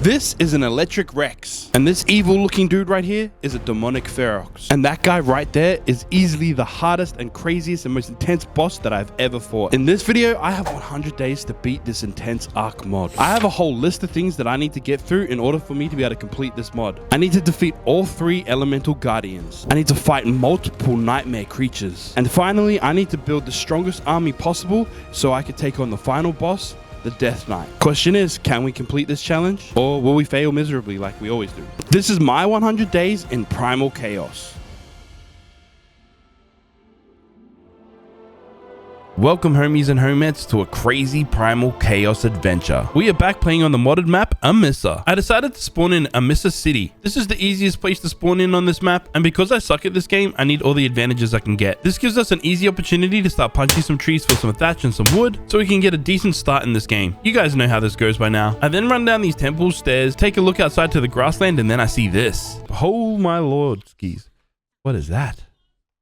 This is an electric Rex, and this evil looking dude right here is a demonic Ferox. And that guy right there is easily the hardest and craziest and most intense boss that I've ever fought. In this video, I have 100 days to beat this intense ARK mod. I have a whole list of things that I need to get through in order for me to be able to complete this mod. I need to defeat all 3 elemental guardians. I need to fight multiple nightmare creatures. And finally, I need to build the strongest army possible so I can take on the final boss, the Death Knight. Question is, can we complete this challenge, or will we fail miserably like we always do? This is my 100 days in Primal Chaos. Welcome homies and homettes to a crazy Primal Chaos adventure. We are back playing on the modded map, Amissa. I decided to spawn in Amissa City. This is the easiest place to spawn in on this map, and because I suck at this game, I need all the advantages I can get. This gives us an easy opportunity to start punching some trees for some thatch and some wood, so we can get a decent start in this game. You guys know how this goes by now. I then run down these temple stairs, take a look outside to the grassland, and then I see this. Oh my lord, skis. What is that?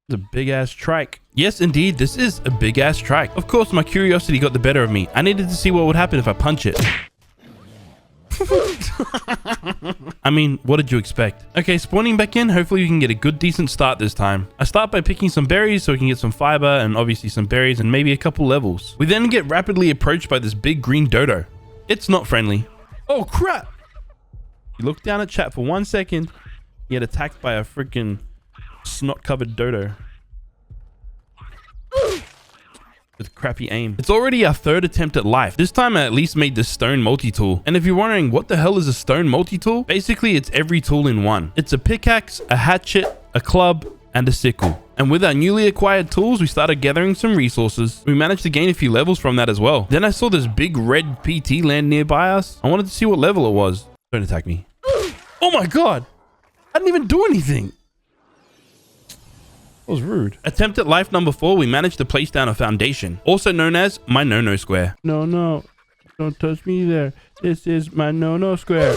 It's a big ass trike. Yes, indeed, this is a big ass trike. Of course, my curiosity got the better of me. I needed to see what would happen if I punch it. I mean, what did you expect? Okay, spawning back in. Hopefully we can get a good, decent start this time. I start by picking some berries so we can get some fiber and obviously some berries and maybe a couple levels. We then get rapidly approached by this big green dodo. It's not friendly. Oh, crap. You look down at chat for 1 second. You get attacked by a freaking snot-covered dodo with crappy aim. It's already our 3rd attempt at life. This time I at least made the stone multi-tool. And if you're wondering what the hell is a stone multi-tool, basically it's every tool in one. It's a pickaxe, a hatchet, a club, and a sickle. And with our newly acquired tools, we started gathering some resources. We managed to gain a few levels from that as well. Then I saw this big red PT land nearby us. I wanted to see what level it was. Don't attack me. Oh my god! I didn't even do anything. That was rude. Attempt at life number 4, we managed to place down a foundation, also known as my no-no square. No, don't touch me there. This is my no-no square.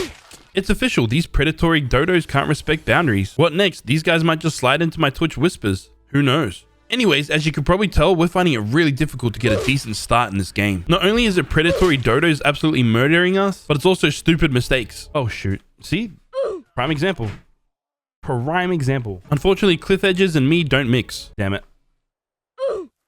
It's official, these predatory dodos can't respect boundaries. What next? These guys might just slide into my Twitch whispers. Who knows? Anyways, as you can probably tell, we're finding it really difficult to get a decent start in this game. Not only is it predatory dodos absolutely murdering us, but it's also stupid mistakes. Oh shoot. See? Prime example. Unfortunately, cliff edges and me don't mix. Damn it.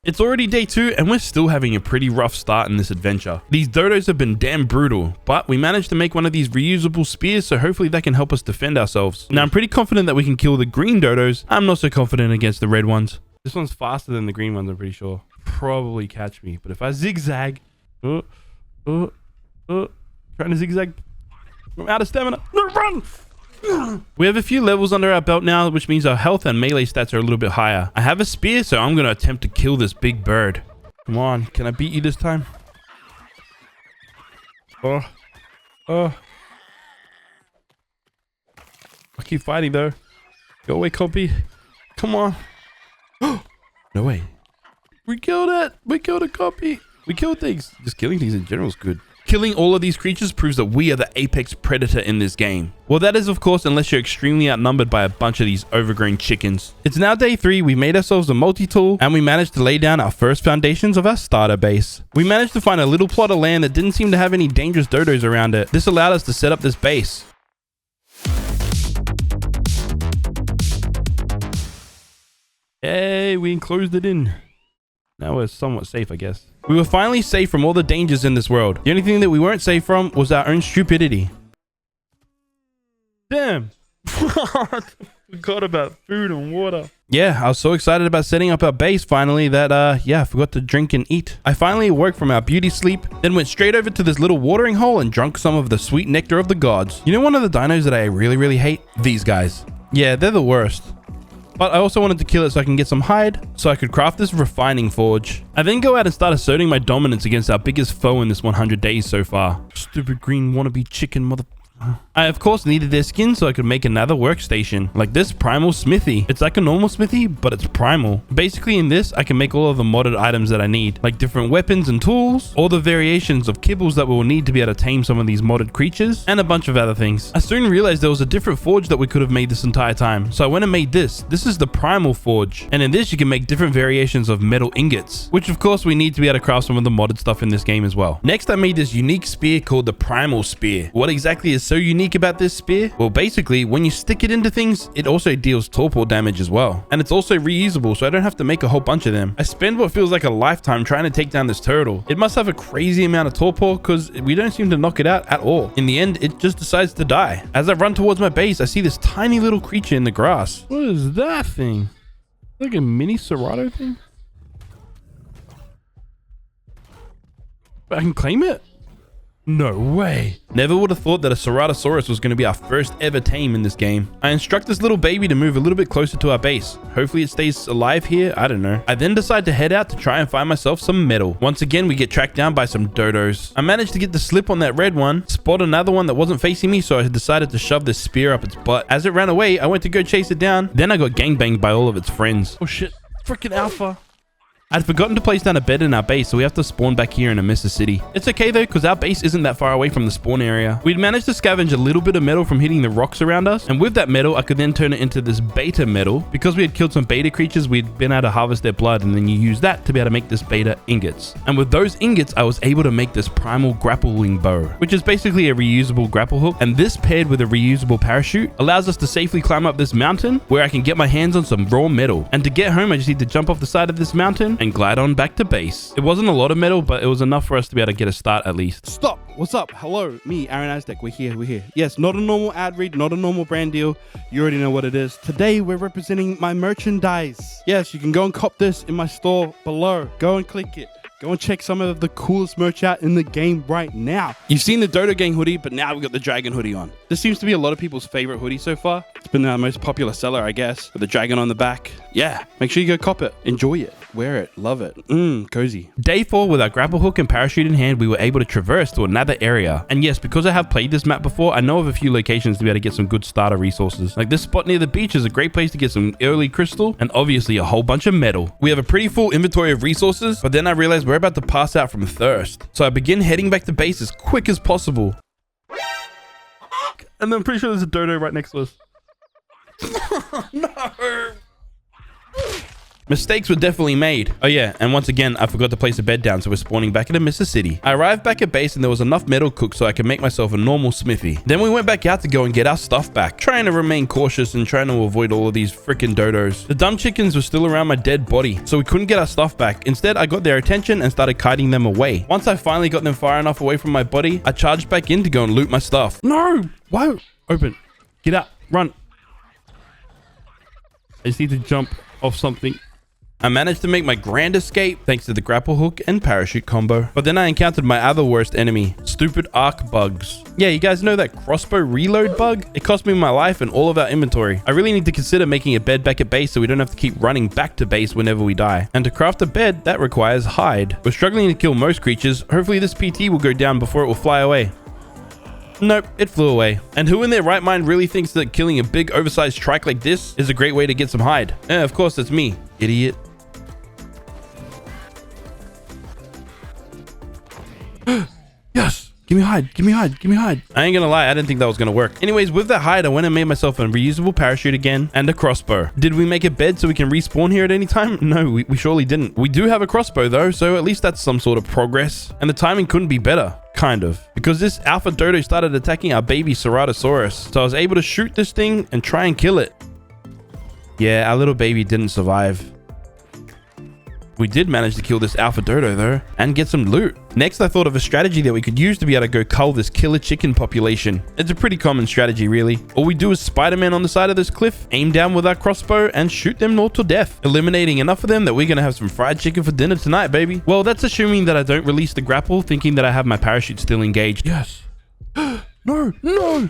It's already day 2 and we're still having a pretty rough start in this adventure. These dodos have been damn brutal, but we managed to make one of these reusable spears, so hopefully that can help us defend ourselves. Now, I'm pretty confident that we can kill the green dodos. I'm not so confident against the red ones. This one's faster than the green ones, I'm pretty sure. Probably catch me, but if I zigzag... trying to zigzag... I'm out of stamina. No, run! We have a few levels under our belt now, which means our health and melee stats are a little bit higher. I have a spear, so I'm going to attempt to kill this big bird. Come on, can I beat you this time? Oh. I keep fighting though. Go away, compy. Come on. No way. We killed it. We killed a compy. We killed things. Just killing things in general is good. Killing all of these creatures proves that we are the apex predator in this game. Well, that is of course unless you're extremely outnumbered by a bunch of these overgrown chickens. It's now day 3, we made ourselves a multi-tool, and we managed to lay down our first foundations of our starter base. We managed to find a little plot of land that didn't seem to have any dangerous dodos around it. This allowed us to set up this base. Hey, we enclosed it in. Now we're somewhat safe, I guess. We were finally safe from all the dangers in this world. The only thing that we weren't safe from was our own stupidity. Damn. Forgot about food and water. Yeah, I was so excited about setting up our base finally that, I forgot to drink and eat. I finally awoke from our beauty sleep, then went straight over to this little watering hole and drank some of the sweet nectar of the gods. You know one of the dinos that I really hate? These guys. Yeah, they're the worst. But I also wanted to kill it so I can get some hide, so I could craft this refining forge. I then go out and start asserting my dominance against our biggest foe in this 100 days so far. Stupid green wannabe chicken mother... I of course needed their skin so I could make another workstation, like this Primal smithy. It's like a normal smithy, but it's primal. Basically in this, I can make all of the modded items that I need, like different weapons and tools, all the variations of kibbles that we'll need to be able to tame some of these modded creatures, and a bunch of other things. I soon realized there was a different forge that we could have made this entire time, so I went and made this. This is the Primal forge, and in this you can make different variations of metal ingots, which of course we need to be able to craft some of the modded stuff in this game as well. Next I made this unique spear called the Primal spear. What exactly is so unique about this spear? Well, basically, when you stick it into things, it also deals torpor damage as well. And it's also reusable, so I don't have to make a whole bunch of them. I spend what feels like a lifetime trying to take down this turtle. It must have a crazy amount of torpor because we don't seem to knock it out at all. In the end, it just decides to die. As I run towards my base, I see this tiny little creature in the grass. What is that thing? Like a mini Serato thing? I can claim it? No way. Never would have thought that a Ceratosaurus was going to be our first ever tame in this game. I instruct this little baby to move a little bit closer to our base. Hopefully it stays alive here. I don't know. I then decide to head out to try and find myself some metal. Once again, we get tracked down by some dodos. I managed to get the slip on that red one, spot another one that wasn't facing me, so I decided to shove this spear up its butt. As it ran away, I went to go chase it down. Then I got gangbanged by all of its friends. Oh shit. Freaking alpha. I'd forgotten to place down a bed in our base, so we have to spawn back here in a City. It's okay though, because our base isn't that far away from the spawn area. We'd managed to scavenge a little bit of metal from hitting the rocks around us, and with that metal, I could then turn it into this beta metal. Because we had killed some beta creatures, we'd been able to harvest their blood, and then you use that to be able to make this beta ingots. And with those ingots, I was able to make this Primal grappling bow, which is basically a reusable grapple hook, and this paired with a reusable parachute allows us to safely climb up this mountain where I can get my hands on some raw metal. And to get home, I just need to jump off the side of this mountain and glide on back to base. It wasn't a lot of metal, but it was enough for us to be able to get a start at least. Stop! What's up? Hello, me, AronAztek. We're here. Yes, not a normal ad read, not a normal brand deal. You already know what it is. Today, we're representing my merchandise. Yes, you can go and cop this in my store below. Go and click it. Go and check some of the coolest merch out in the game right now. You've seen the Dodo Gang hoodie, but now we've got the Dragon hoodie on. This seems to be a lot of people's favorite hoodie so far. It's been our most popular seller, I guess, with the dragon on the back. Yeah, make sure you go cop it. Enjoy it. Wear it. Love it. Cozy. Day 4, with our grapple hook and parachute in hand, we were able to traverse to another area. And yes, because I have played this map before, I know of a few locations to be able to get some good starter resources. Like this spot near the beach is a great place to get some early crystal and obviously a whole bunch of metal. We have a pretty full inventory of resources, but then I realized we're about to pass out from thirst. So I begin heading back to base as quick as possible. And then I'm pretty sure there's a dodo right next to us. No! Mistakes were definitely made. Oh yeah, and once again, I forgot to place a bed down, so we're spawning back into City. I arrived back at base and there was enough metal cooked so I could make myself a normal smithy. Then we went back out to go and get our stuff back, trying to remain cautious and trying to avoid all of these freaking dodos. The dumb chickens were still around my dead body, so we couldn't get our stuff back. Instead, I got their attention and started kiting them away. Once I finally got them far enough away from my body, I charged back in to go and loot my stuff. No! Why? Open. Get out. Run. I just need to jump off something. I managed to make my grand escape thanks to the grapple hook and parachute combo. But then I encountered my other worst enemy, stupid ARK bugs. Yeah, you guys know that crossbow reload bug? It cost me my life and all of our inventory. I really need to consider making a bed back at base so we don't have to keep running back to base whenever we die. And to craft a bed, that requires hide. We're struggling to kill most creatures. Hopefully this PT will go down before it will fly away. Nope, it flew away. And who in their right mind really thinks that killing a big oversized trike like this is a great way to get some hide? Of course, it's me, idiot. Yes! Give me hide, give me hide, give me hide. I ain't gonna lie, I didn't think that was gonna work. Anyways, with that hide, I went and made myself a reusable parachute again and a crossbow. Did we make a bed so we can respawn here at any time? No, we surely didn't. We do have a crossbow though, so at least that's some sort of progress. And the timing couldn't be better. Kind of. Because this alpha dodo started attacking our baby Ceratosaurus. So I was able to shoot this thing and try and kill it. Yeah, our little baby didn't survive. We did manage to kill this alpha dodo though, and get some loot. Next, I thought of a strategy that we could use to be able to go cull this killer chicken population. It's a pretty common strategy really. All we do is Spider-Man on the side of this cliff, aim down with our crossbow, and shoot them all to death, eliminating enough of them that we're gonna have some fried chicken for dinner tonight, baby. Well, that's assuming that I don't release the grapple, thinking that I have my parachute still engaged. Yes. No, no!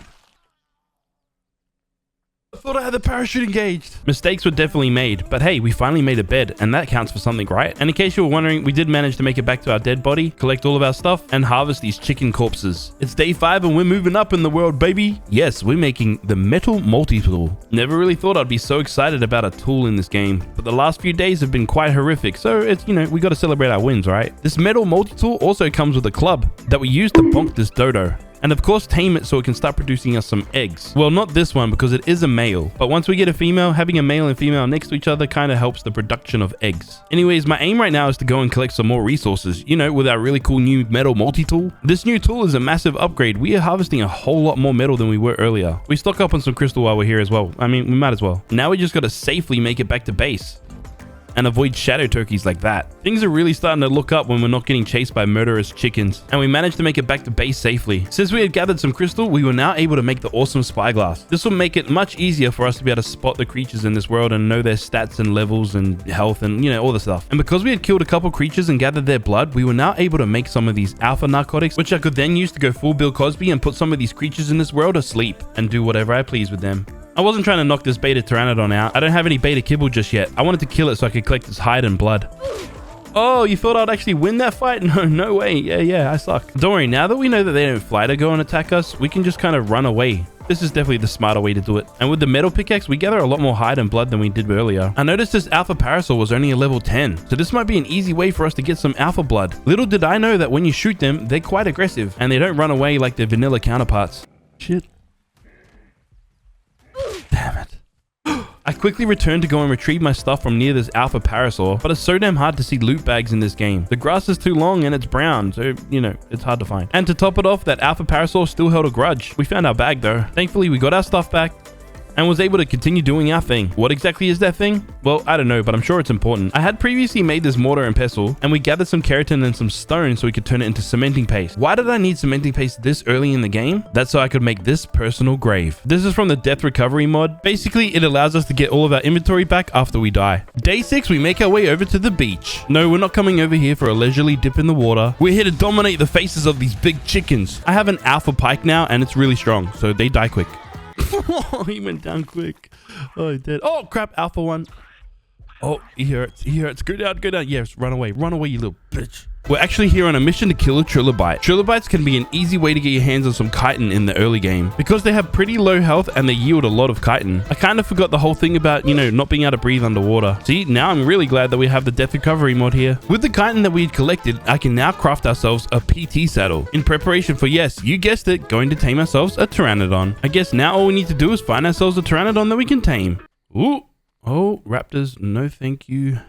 I thought I had the parachute engaged. Mistakes were definitely made, but hey, we finally made a bed, and that counts for something, right? And in case you were wondering, we did manage to make it back to our dead body, collect all of our stuff, and harvest these chicken corpses. It's day 5 and we're moving up in the world, baby. Yes, we're making the metal multi-tool. Never really thought I'd be so excited about a tool in this game, but the last few days have been quite horrific, so it's, you know, we gotta celebrate our wins, right? This metal multi-tool also comes with a club that we use to bonk this dodo. And of course, tame it so it can start producing us some eggs. Well, not this one because it is a male. But once we get a female, having a male and female next to each other kind of helps the production of eggs. Anyways, my aim right now is to go and collect some more resources, you know, with our really cool new metal multi-tool. This new tool is a massive upgrade. We are harvesting a whole lot more metal than we were earlier. We stock up on some crystal while we're here as well. I mean, we might as well. Now we just got to safely make it back to base and avoid shadow turkeys like that. Things are really starting to look up when we're not getting chased by murderous chickens, and we managed to make it back to base safely. Since we had gathered some crystal, we were now able to make the awesome spyglass. This will make it much easier for us to be able to spot the creatures in this world and know their stats and levels and health and, you know, all the stuff. And because we had killed a couple creatures and gathered their blood, we were now able to make some of these alpha narcotics, which I could then use to go full Bill Cosby and put some of these creatures in this world asleep and do whatever I please with them. I wasn't trying to knock this beta pteranodon out. I don't have any beta kibble just yet. I wanted to kill it so I could collect its hide and blood. Oh, you thought I'd actually win that fight? No way. Yeah, I suck. Don't worry, now that we know that they don't fly to go and attack us, we can just kind of run away. This is definitely the smarter way to do it. And with the metal pickaxe, we gather a lot more hide and blood than we did earlier. I noticed this alpha parasol was only a level 10, so this might be an easy way for us to get some alpha blood. Little did I know that when you shoot them, they're quite aggressive, and they don't run away like their vanilla counterparts. Shit. Damn it. I quickly returned to go and retrieve my stuff from near this alpha parasaur, but it's so damn hard to see loot bags in this game. The grass is too long and it's brown, so, you know, it's hard to find. And to top it off, that alpha parasaur still held a grudge. We found our bag though. Thankfully, we got our stuff back and was able to continue doing our thing. What exactly is that thing? Well, I don't know, but I'm sure it's important. I had previously made this mortar and pestle, and we gathered some keratin and some stone so we could turn it into cementing paste. Why did I need cementing paste this early in the game? That's so I could make this personal grave. This is from the death recovery mod. Basically, it allows us to get all of our inventory back after we die. Day 6, we make our way over to the beach. No, we're not coming over here for a leisurely dip in the water. We're here to dominate the faces of these big chickens. I have an alpha pike now, and it's really strong, so they die quick. Oh, he went down quick. Oh, he did. Oh, crap. Alpha 1. Oh, he hurts. Go down. Yes, run away, you little bitch. We're actually here on a mission to kill a trilobite. Trilobites can be an easy way to get your hands on some chitin in the early game because they have pretty low health and they yield a lot of chitin. I kind of forgot the whole thing about, you know, not being able to breathe underwater. See, now I'm really glad that we have the death recovery mod here. With the chitin that we had collected, I can now craft ourselves a PT saddle in preparation for, yes, you guessed it, going to tame ourselves a pteranodon. I guess now all we need to do is find ourselves a pteranodon that we can tame. Ooh. Oh, raptors, no thank you.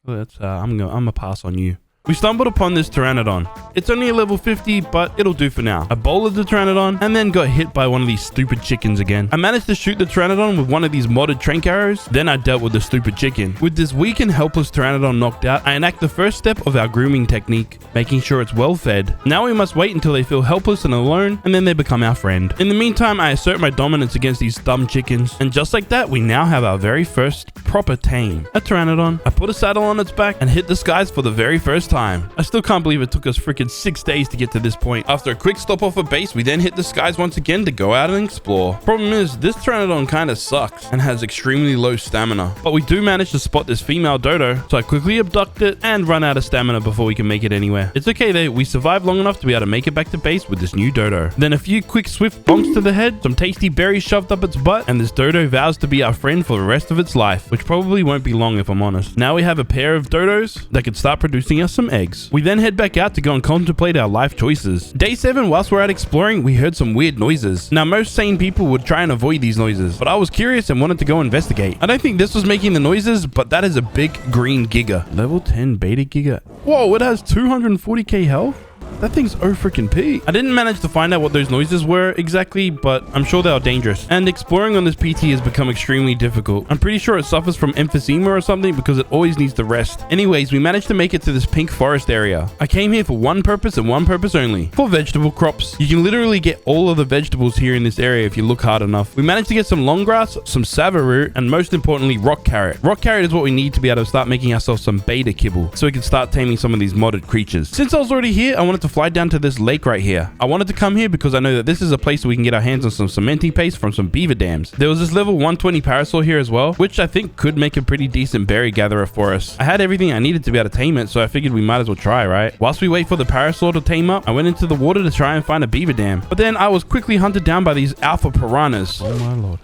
That's I'm gonna pass on you. We stumbled upon this pteranodon. It's only a level 50, but it'll do for now. I bowled the pteranodon and then got hit by one of these stupid chickens again. I managed to shoot the pteranodon with one of these modded trank arrows. Then I dealt with the stupid chicken. With this weak and helpless pteranodon knocked out, I enact the first step of our grooming technique, making sure it's well fed. Now we must wait until they feel helpless and alone, and then they become our friend. In the meantime, I assert my dominance against these dumb chickens. And just like that, we now have our very first proper tame, a pteranodon. I put a saddle on its back and hit the skies for the very first time. I still can't believe it took us freaking 6 days to get to this point. After a quick stop off a base, we then hit the skies once again to go out and explore. Problem is, this pteranodon kind of sucks and has extremely low stamina. But we do manage to spot this female dodo, so I quickly abduct it and run out of stamina before we can make it anywhere. It's okay though, we survived long enough to be able to make it back to base with this new dodo. Then a few quick swift bonks to the head, some tasty berries shoved up its butt, and this dodo vows to be our friend for the rest of its life, which probably won't be long if I'm honest. Now we have a pair of dodos that can start producing us some eggs. We then head back out to go and contemplate our life choices. Day 7, whilst we're out exploring, we heard some weird noises. Now, most sane people would try and avoid these noises, but I was curious and wanted to go investigate. I don't think this was making the noises, but that is a big green giga. Level 10 beta giga. Whoa, it has 240k health? That thing's O-freaking-P. I didn't manage to find out what those noises were exactly, but I'm sure they are dangerous. And exploring on this PT has become extremely difficult. I'm pretty sure it suffers from emphysema or something because it always needs to rest. Anyways, we managed to make it to this pink forest area. I came here for one purpose and one purpose only. For vegetable crops. You can literally get all of the vegetables here in this area if you look hard enough. We managed to get some long grass, some savaroot, and most importantly, rock carrot. Rock carrot is what we need to be able to start making ourselves some beta kibble so we can start taming some of these modded creatures. Since I was already here, I wanted to fly down to this lake right here. I wanted to come here because I know that this is a place where we can get our hands on some cementing paste from some beaver dams. There was this level 120 parasaur here as well, which I think could make a pretty decent berry gatherer for us. I had everything I needed to be able to tame it, so I figured we might as well try, right? Whilst we wait for the parasaur to tame up, I went into the water to try and find a beaver dam. But then I was quickly hunted down by these alpha piranhas. Oh my lord.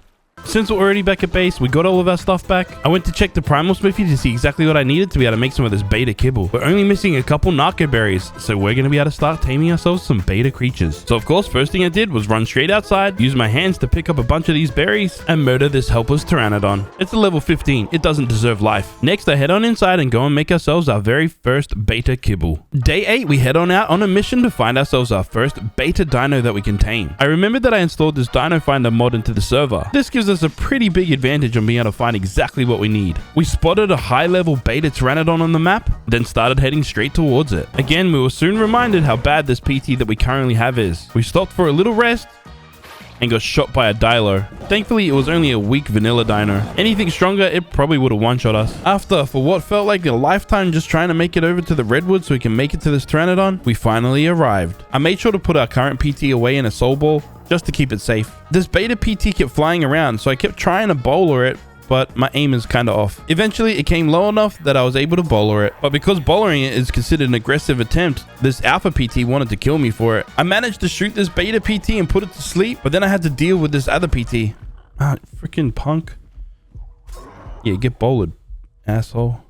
Since we're already back at base, we got all of our stuff back. I went to check the Primal smithy to see exactly what I needed to be able to make some of this beta kibble. We're only missing a couple narco berries, so we're going to be able to start taming ourselves some beta creatures. So of course, first thing I did was run straight outside, use my hands to pick up a bunch of these berries, and murder this helpless pteranodon. It's a level 15. It doesn't deserve life. Next, I head on inside and go and make ourselves our very first beta kibble. Day 8, we head on out on a mission to find ourselves our first beta dino that we can tame. I remembered that I installed this dino finder mod into the server. This gives us a pretty big advantage on being able to find exactly what we need. We spotted a high level beta pteranodon on the map, then started heading straight towards it. Again, we were soon reminded how bad this PT that we currently have is. We stopped for a little rest and got shot by a Dilo. Thankfully, it was only a weak vanilla dino. Anything stronger, it probably would have one-shot us. After, for what felt like a lifetime just trying to make it over to the redwood so we can make it to this pteranodon, we finally arrived. I made sure to put our current PT away in a soul ball just to keep it safe. This beta PT kept flying around, so I kept trying to bowler it, but my aim is kind of off. Eventually, it came low enough that I was able to bowler it. But because bowlering it is considered an aggressive attempt, this alpha PT wanted to kill me for it. I managed to shoot this beta PT and put it to sleep, but then I had to deal with this other PT. Ah, freaking punk. Yeah, get bowled, asshole.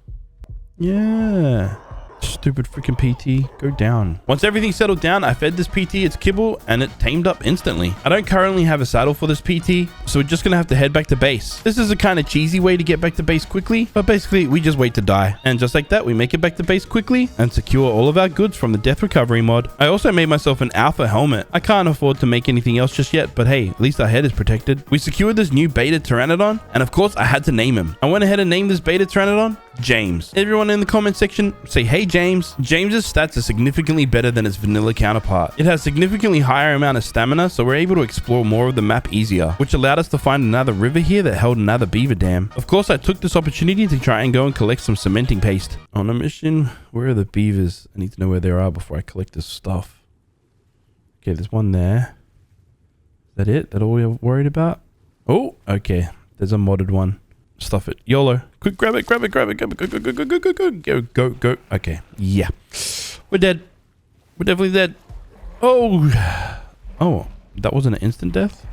Yeah. Stupid freaking PT, go down. Once everything settled down, I fed this PT its kibble and it tamed up instantly. I don't currently have a saddle for this PT, so we're just gonna have to head back to base. This is a kind of cheesy way to get back to base quickly, but basically we just wait to die. And just like that, we make it back to base quickly and secure all of our goods from the death recovery mod. I also made myself an alpha helmet. I can't afford to make anything else just yet, but hey, at least our head is protected. We secured this new beta pteranodon, and of course I had to name him. I went ahead and named this beta pteranodon James. Everyone in the comment section, say, hey James. James's stats are significantly better than its vanilla counterpart. It has significantly higher amount of stamina, so we're able to explore more of the map easier, which allowed us to find another river here that held another beaver dam. Of course, I took this opportunity to try and go and collect some cementing paste. On a mission, where are the beavers? I need to know where they are before I collect this stuff. Okay, there's one there. Is that it? That all we're worried about? Oh, okay. There's a modded one. Stuff it. YOLO. Quick, grab it, grab it, grab it, grab it. Go, go, go, go, go, go, go, go, go, go. Okay. Yeah. We're dead. We're definitely dead. Oh. Oh, that wasn't an instant death?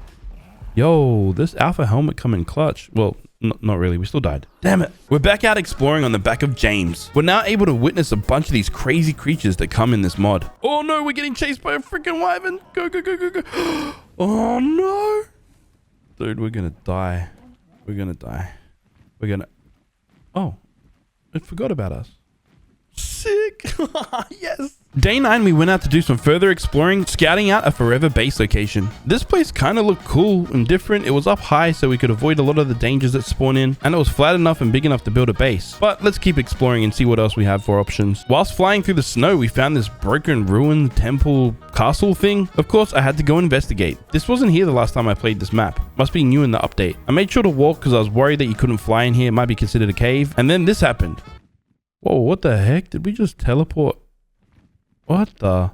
Yo, this alpha helmet come in clutch. Well, not really. We still died. Damn it. We're back out exploring on the back of James. We're now able to witness a bunch of these crazy creatures that come in this mod. Oh no, we're getting chased by a freaking wyvern. Go, go, go, go, go. Oh no. Dude, we're gonna die. We're gonna die. We're gonna... Oh, it forgot about us. Sick. Yes. Day 9, we went out to do some further exploring, scouting out a forever base location. This place kind of looked cool and different. It was up high so we could avoid a lot of the dangers that spawn in, and it was flat enough and big enough to build a base. But let's keep exploring and see what else we have for options. Whilst flying through the snow, we found this broken ruined temple castle thing. Of course, I had to go investigate. This wasn't here the last time I played this map. Must be new in the update. I made sure to walk because I was worried that you couldn't fly in here. It might be considered a cave. And then this happened. Whoa, what the heck? Did we just teleport? What the?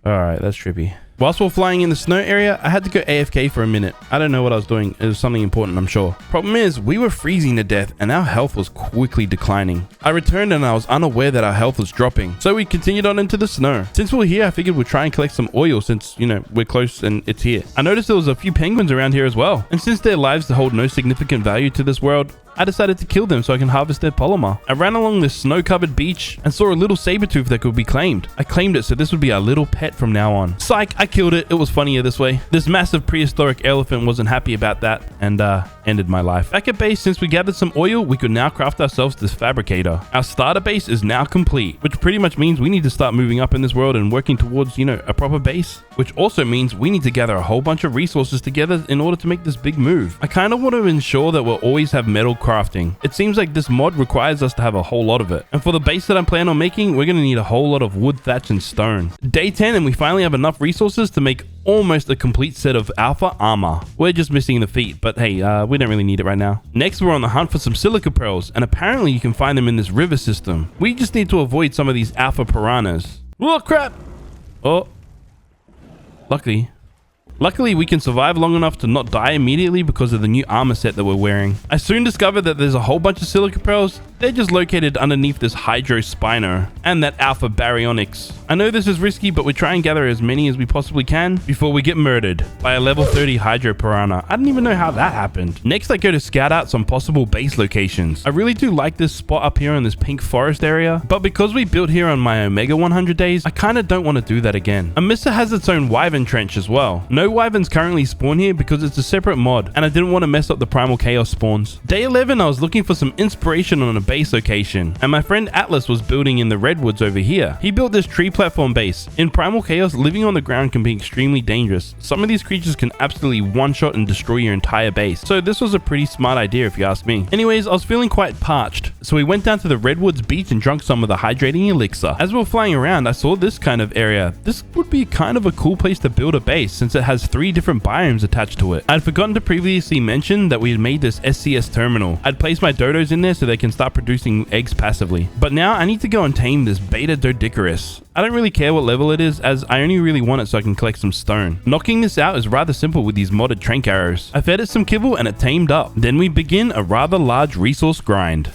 Alright, that's trippy. Whilst we're flying in the snow area, I had to go AFK for a minute. I don't know what I was doing. It was something important, I'm sure. Problem is, we were freezing to death and our health was quickly declining. I returned and I was unaware that our health was dropping. So we continued on into the snow. Since we're here, I figured we'd try and collect some oil since, you know, we're close and it's here. I noticed there was a few penguins around here as well. And since their lives hold no significant value to this world, I decided to kill them so I can harvest their polymer. I ran along this snow-covered beach and saw a little saber-tooth that could be claimed. I claimed it so this would be our little pet from now on. Psych, I killed it. It was funnier this way. This massive prehistoric elephant wasn't happy about that and ended my life. Back at base, since we gathered some oil, we could now craft ourselves this fabricator. Our starter base is now complete, which pretty much means we need to start moving up in this world and working towards, you know, a proper base, which also means we need to gather a whole bunch of resources together in order to make this big move. I kind of want to ensure that we'll always have metal crafting. It seems like this mod requires us to have a whole lot of it. And for the base that I'm planning on making, we're going to need a whole lot of wood, thatch, and stone. Day 10, and we finally have enough resources to make almost a complete set of alpha armor. We're just missing the feet, but hey, we don't really need it right now. Next, we're on the hunt for some silica pearls, and apparently you can find them in this river system. We just need to avoid some of these alpha piranhas. Oh, crap! Oh. Luckily, we can survive long enough to not die immediately because of the new armor set that we're wearing. I soon discovered that there's a whole bunch of silica pearls They're just located underneath this Hydro Spino and that Alpha Baryonyx. I know this is risky, but we try and gather as many as we possibly can before we get murdered by a level 30 Hydro Piranha. I didn't even know how that happened. Next, I go to scout out some possible base locations. I really do like this spot up here in this pink forest area, but because we built here on my Omega 100 days, I kind of don't want to do that again. Amissa has its own Wyvern trench as well. No Wyverns currently spawn here because it's a separate mod, and I didn't want to mess up the Primal Chaos spawns. Day 11, I was looking for some inspiration on a base location, and my friend Atlas was building in the redwoods over here. He built this tree platform base. In Primal Chaos, living on the ground can be extremely dangerous. Some of these creatures can absolutely one-shot and destroy your entire base, so this was a pretty smart idea if you ask me. Anyways, I was feeling quite parched, so we went down to the redwoods beach and drank some of the hydrating elixir. As we were flying around, I saw this kind of area. This would be kind of a cool place to build a base since it has 3 different biomes attached to it. I'd forgotten to previously mention that we had made this SCS terminal. I'd placed my dodos in there so they can start producing eggs passively. But now I need to go and tame this Beta Dodicarus. I don't really care what level it is, as I only really want it so I can collect some stone. Knocking this out is rather simple with these modded trank arrows. I fed it some kibble and it tamed up. Then we begin a rather large resource grind.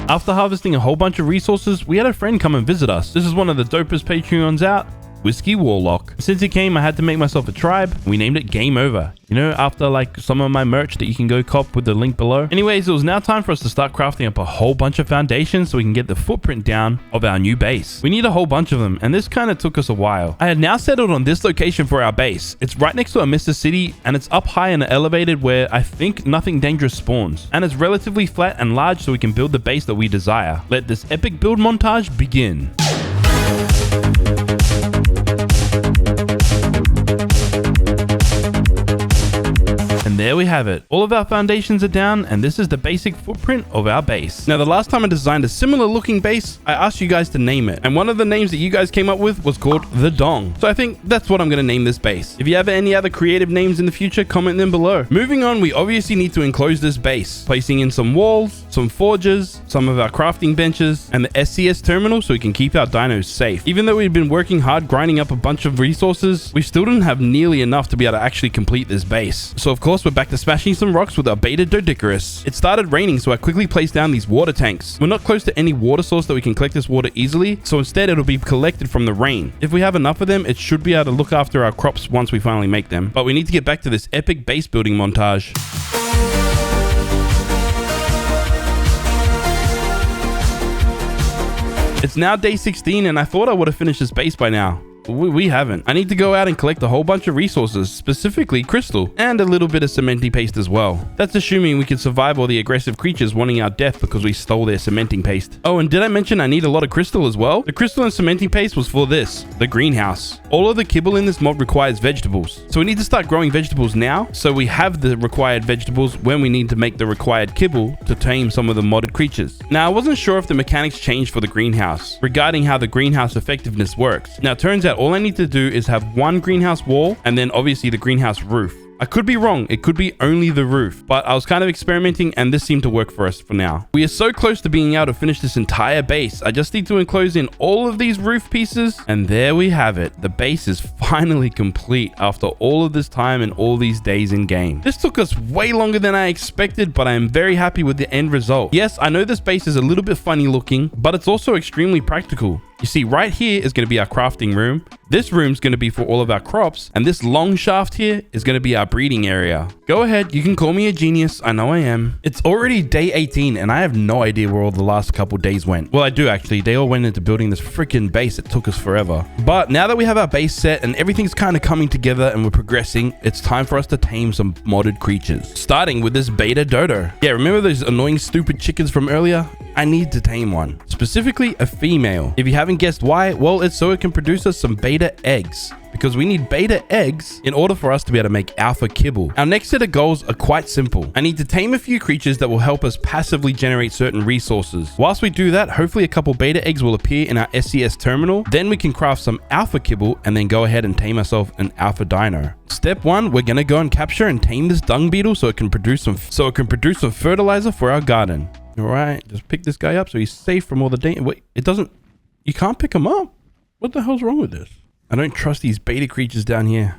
After harvesting a whole bunch of resources, we had a friend come and visit us. This is one of the dopest Patreons out, Whiskey Warlock. Since he came, I had to make myself a tribe. We named it Game Over. You know, after like some of my merch that you can go cop with the link below. Anyways, it was now time for us to start crafting up a whole bunch of foundations so we can get the footprint down of our new base. We need a whole bunch of them, and this kind of took us a while. I had now settled on this location for our base. It's right next to Amissa City, and it's up high and elevated where I think nothing dangerous spawns. And it's relatively flat and large so we can build the base that we desire. Let this epic build montage begin. And there we have it. All of our foundations are down, and this is the basic footprint of our base. Now, the last time I designed a similar looking base, I asked you guys to name it. And one of the names that you guys came up with was called The Dong. So I think that's what I'm going to name this base. If you have any other creative names in the future, comment them below. Moving on, we obviously need to enclose this base, placing in some walls, some forges, some of our crafting benches, and the SCS terminal so we can keep our dinos safe. Even though we've been working hard grinding up a bunch of resources, we still didn't have nearly enough to be able to actually complete this base. So of course, we're back to smashing some rocks with our Beta Dodicarus. It started raining, so I quickly placed down these water tanks. We're not close to any water source that we can collect this water easily, so instead it'll be collected from the rain. If we have enough of them, it should be able to look after our crops once we finally make them. But we need to get back to this epic base building montage. It's now day 16, and I thought I would have finished this base by now. We haven't. I need to go out and collect a whole bunch of resources, specifically crystal, and a little bit of cementing paste as well. That's assuming we can survive all the aggressive creatures wanting our death because we stole their cementing paste. Oh, and did I mention I need a lot of crystal as well? The crystal and cementing paste was for this, the greenhouse. All of the kibble in this mod requires vegetables. So we need to start growing vegetables now, so we have the required vegetables when we need to make the required kibble to tame some of the modded creatures. Now, I wasn't sure if the mechanics changed for the greenhouse, regarding how the greenhouse effectiveness works. Now, it turns out all I need to do is have one greenhouse wall and then obviously the greenhouse roof. I could be wrong. It could be only the roof, but I was kind of experimenting and this seemed to work for us for now. We are so close to being able to finish this entire base. I just need to enclose in all of these roof pieces, and there we have it. The base is finally complete after all of this time and all these days in game. This took us way longer than I expected, but I am very happy with the end result. Yes, I know this base is a little bit funny looking, but it's also extremely practical. You see, right here is going to be our crafting room. This room's going to be for all of our crops, and this long shaft here is going to be our breeding area. Go ahead, you can call me a genius. I know I am. It's already day 18, and I have no idea where all the last couple days went. Well, I do actually. They all went into building this freaking base. It took us forever. But now that we have our base set and everything's kind of coming together and we're progressing, it's time for us to tame some modded creatures. Starting with this Beta Dodo. Yeah, remember those annoying stupid chickens from earlier? I need to tame one, specifically a female. If you haven't guessed why, well, it's so it can produce us some beta eggs, because we need beta eggs in order for us to be able to make alpha kibble. Our next set of goals are quite simple. I need to tame a few creatures that will help us passively generate certain resources. Whilst we do that, hopefully a couple beta eggs will appear in our SCS terminal. Then we can craft some alpha kibble and then go ahead and tame ourselves an alpha dino. Step 1, we're gonna go and capture and tame this dung beetle so it can produce some fertilizer for our garden. All right, just pick this guy up so he's safe from all the danger. Wait, it doesn't... You can't pick him up? What the hell's wrong with this? I don't trust these beta creatures down here.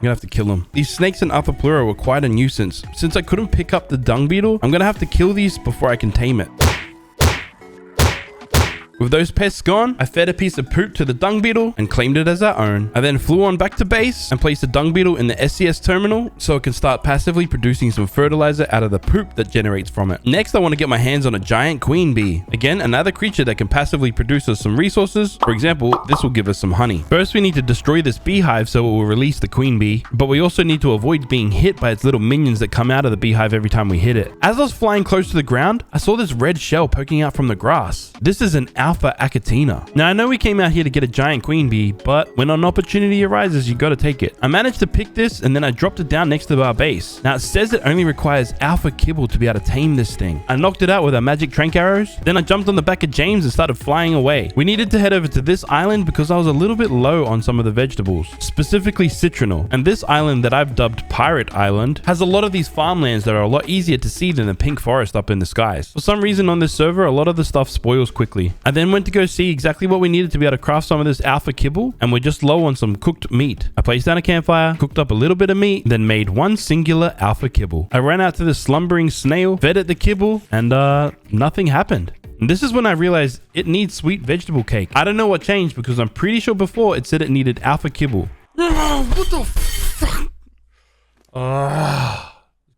I'm gonna have to kill them. These snakes and Arthropleura were quite a nuisance. Since I couldn't pick up the dung beetle, I'm gonna have to kill these before I can tame it. With those pests gone, I fed a piece of poop to the dung beetle and claimed it as our own. I then flew on back to base and placed the dung beetle in the SCS terminal so it can start passively producing some fertilizer out of the poop that generates from it. Next, I want to get my hands on a giant queen bee. Again, another creature that can passively produce us some resources. For example, this will give us some honey. First, we need to destroy this beehive so it will release the queen bee, but we also need to avoid being hit by its little minions that come out of the beehive every time we hit it. As I was flying close to the ground, I saw this red shell poking out from the grass. This is an alpha Achatina. Now, I know we came out here to get a giant queen bee, but when an opportunity arises, you gotta take it. I managed to pick this and then I dropped it down next to our base. Now, it says it only requires alpha kibble to be able to tame this thing. I knocked it out with our magic trank arrows. Then I jumped on the back of James and started flying away. We needed to head over to this island because I was a little bit low on some of the vegetables, specifically citronal. And this island that I've dubbed Pirate Island has a lot of these farmlands that are a lot easier to see than the pink forest up in the skies. For some reason on this server, a lot of the stuff spoils quickly. I then went to go see exactly what we needed to be able to craft some of this alpha kibble, and we're just low on some cooked meat. I placed down a campfire, cooked up a little bit of meat, then made one singular alpha kibble. I ran out to this slumbering snail, fed it the kibble, and nothing happened. And this is when I realized it needs sweet vegetable cake. I don't know what changed because I'm pretty sure before it said it needed alpha kibble. What the fuck?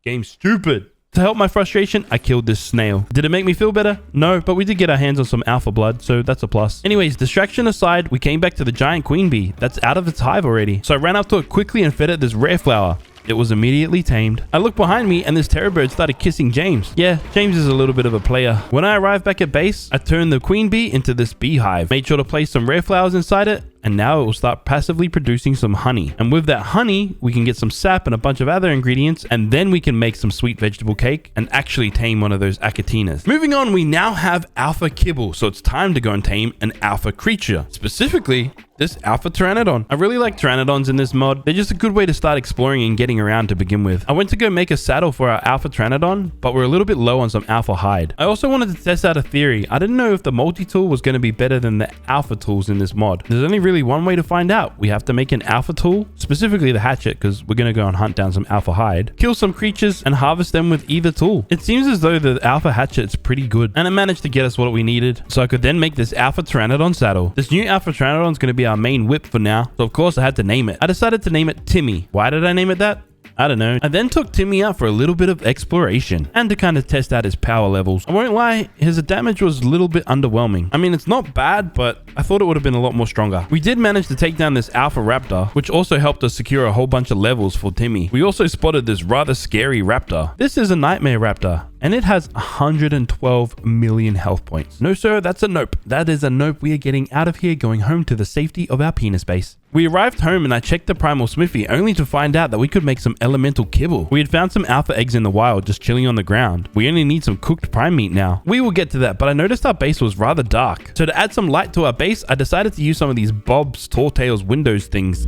Game's stupid. To help my frustration, I killed this snail. Did it make me feel better? No, but we did get our hands on some alpha blood, so that's a plus. Anyways, distraction aside, we came back to the giant queen bee. That's out of its hive already. So I ran up to it quickly and fed it this rare flower. It was immediately tamed. I looked behind me and this terror bird started kissing James. Yeah, James is a little bit of a player. When I arrived back at base, I turned the queen bee into this beehive. Made sure to place some rare flowers inside it, and now it will start passively producing some honey. And with that honey, we can get some sap and a bunch of other ingredients, and then we can make some sweet vegetable cake and actually tame one of those Achatinas. Moving on, we now have alpha kibble, so it's time to go and tame an alpha creature. Specifically, this alpha pteranodon. I really like pteranodons in this mod. They're just a good way to start exploring and getting around to begin with. I went to go make a saddle for our alpha pteranodon, but we're a little bit low on some alpha hide. I also wanted to test out a theory. I didn't know if the multi-tool was going to be better than the alpha tools in this mod. There's only really one way to find out. We have to make an alpha tool, specifically the hatchet, because we're going to go and hunt down some alpha hide, kill some creatures, and harvest them with either tool. It seems as though the alpha hatchet's pretty good, and it managed to get us what we needed, so I could then make this alpha pteranodon saddle. This new alpha pteranodon is going to be our main whip for now, so of course I had to name it. I decided to name it Timmy. Why did I name it that? I don't know. I then took Timmy out for a little bit of exploration and to kind of test out his power levels. I won't lie, his damage was a little bit underwhelming. I mean, it's not bad, but I thought it would have been a lot more stronger. We did manage to take down this alpha raptor, which also helped us secure a whole bunch of levels for Timmy. We also spotted this rather scary raptor. This is a nightmare raptor, and it has 112 million health points. No, sir, that's a nope. That is a nope. We are getting out of here, going home to the safety of our penis base. We arrived home and I checked the Primal Smithy only to find out that we could make some elemental kibble. We had found some alpha eggs in the wild just chilling on the ground. We only need some cooked prime meat now. We will get to that, but I noticed our base was rather dark. So to add some light to our base, I decided to use some of these Bob's Tall Tales windows things.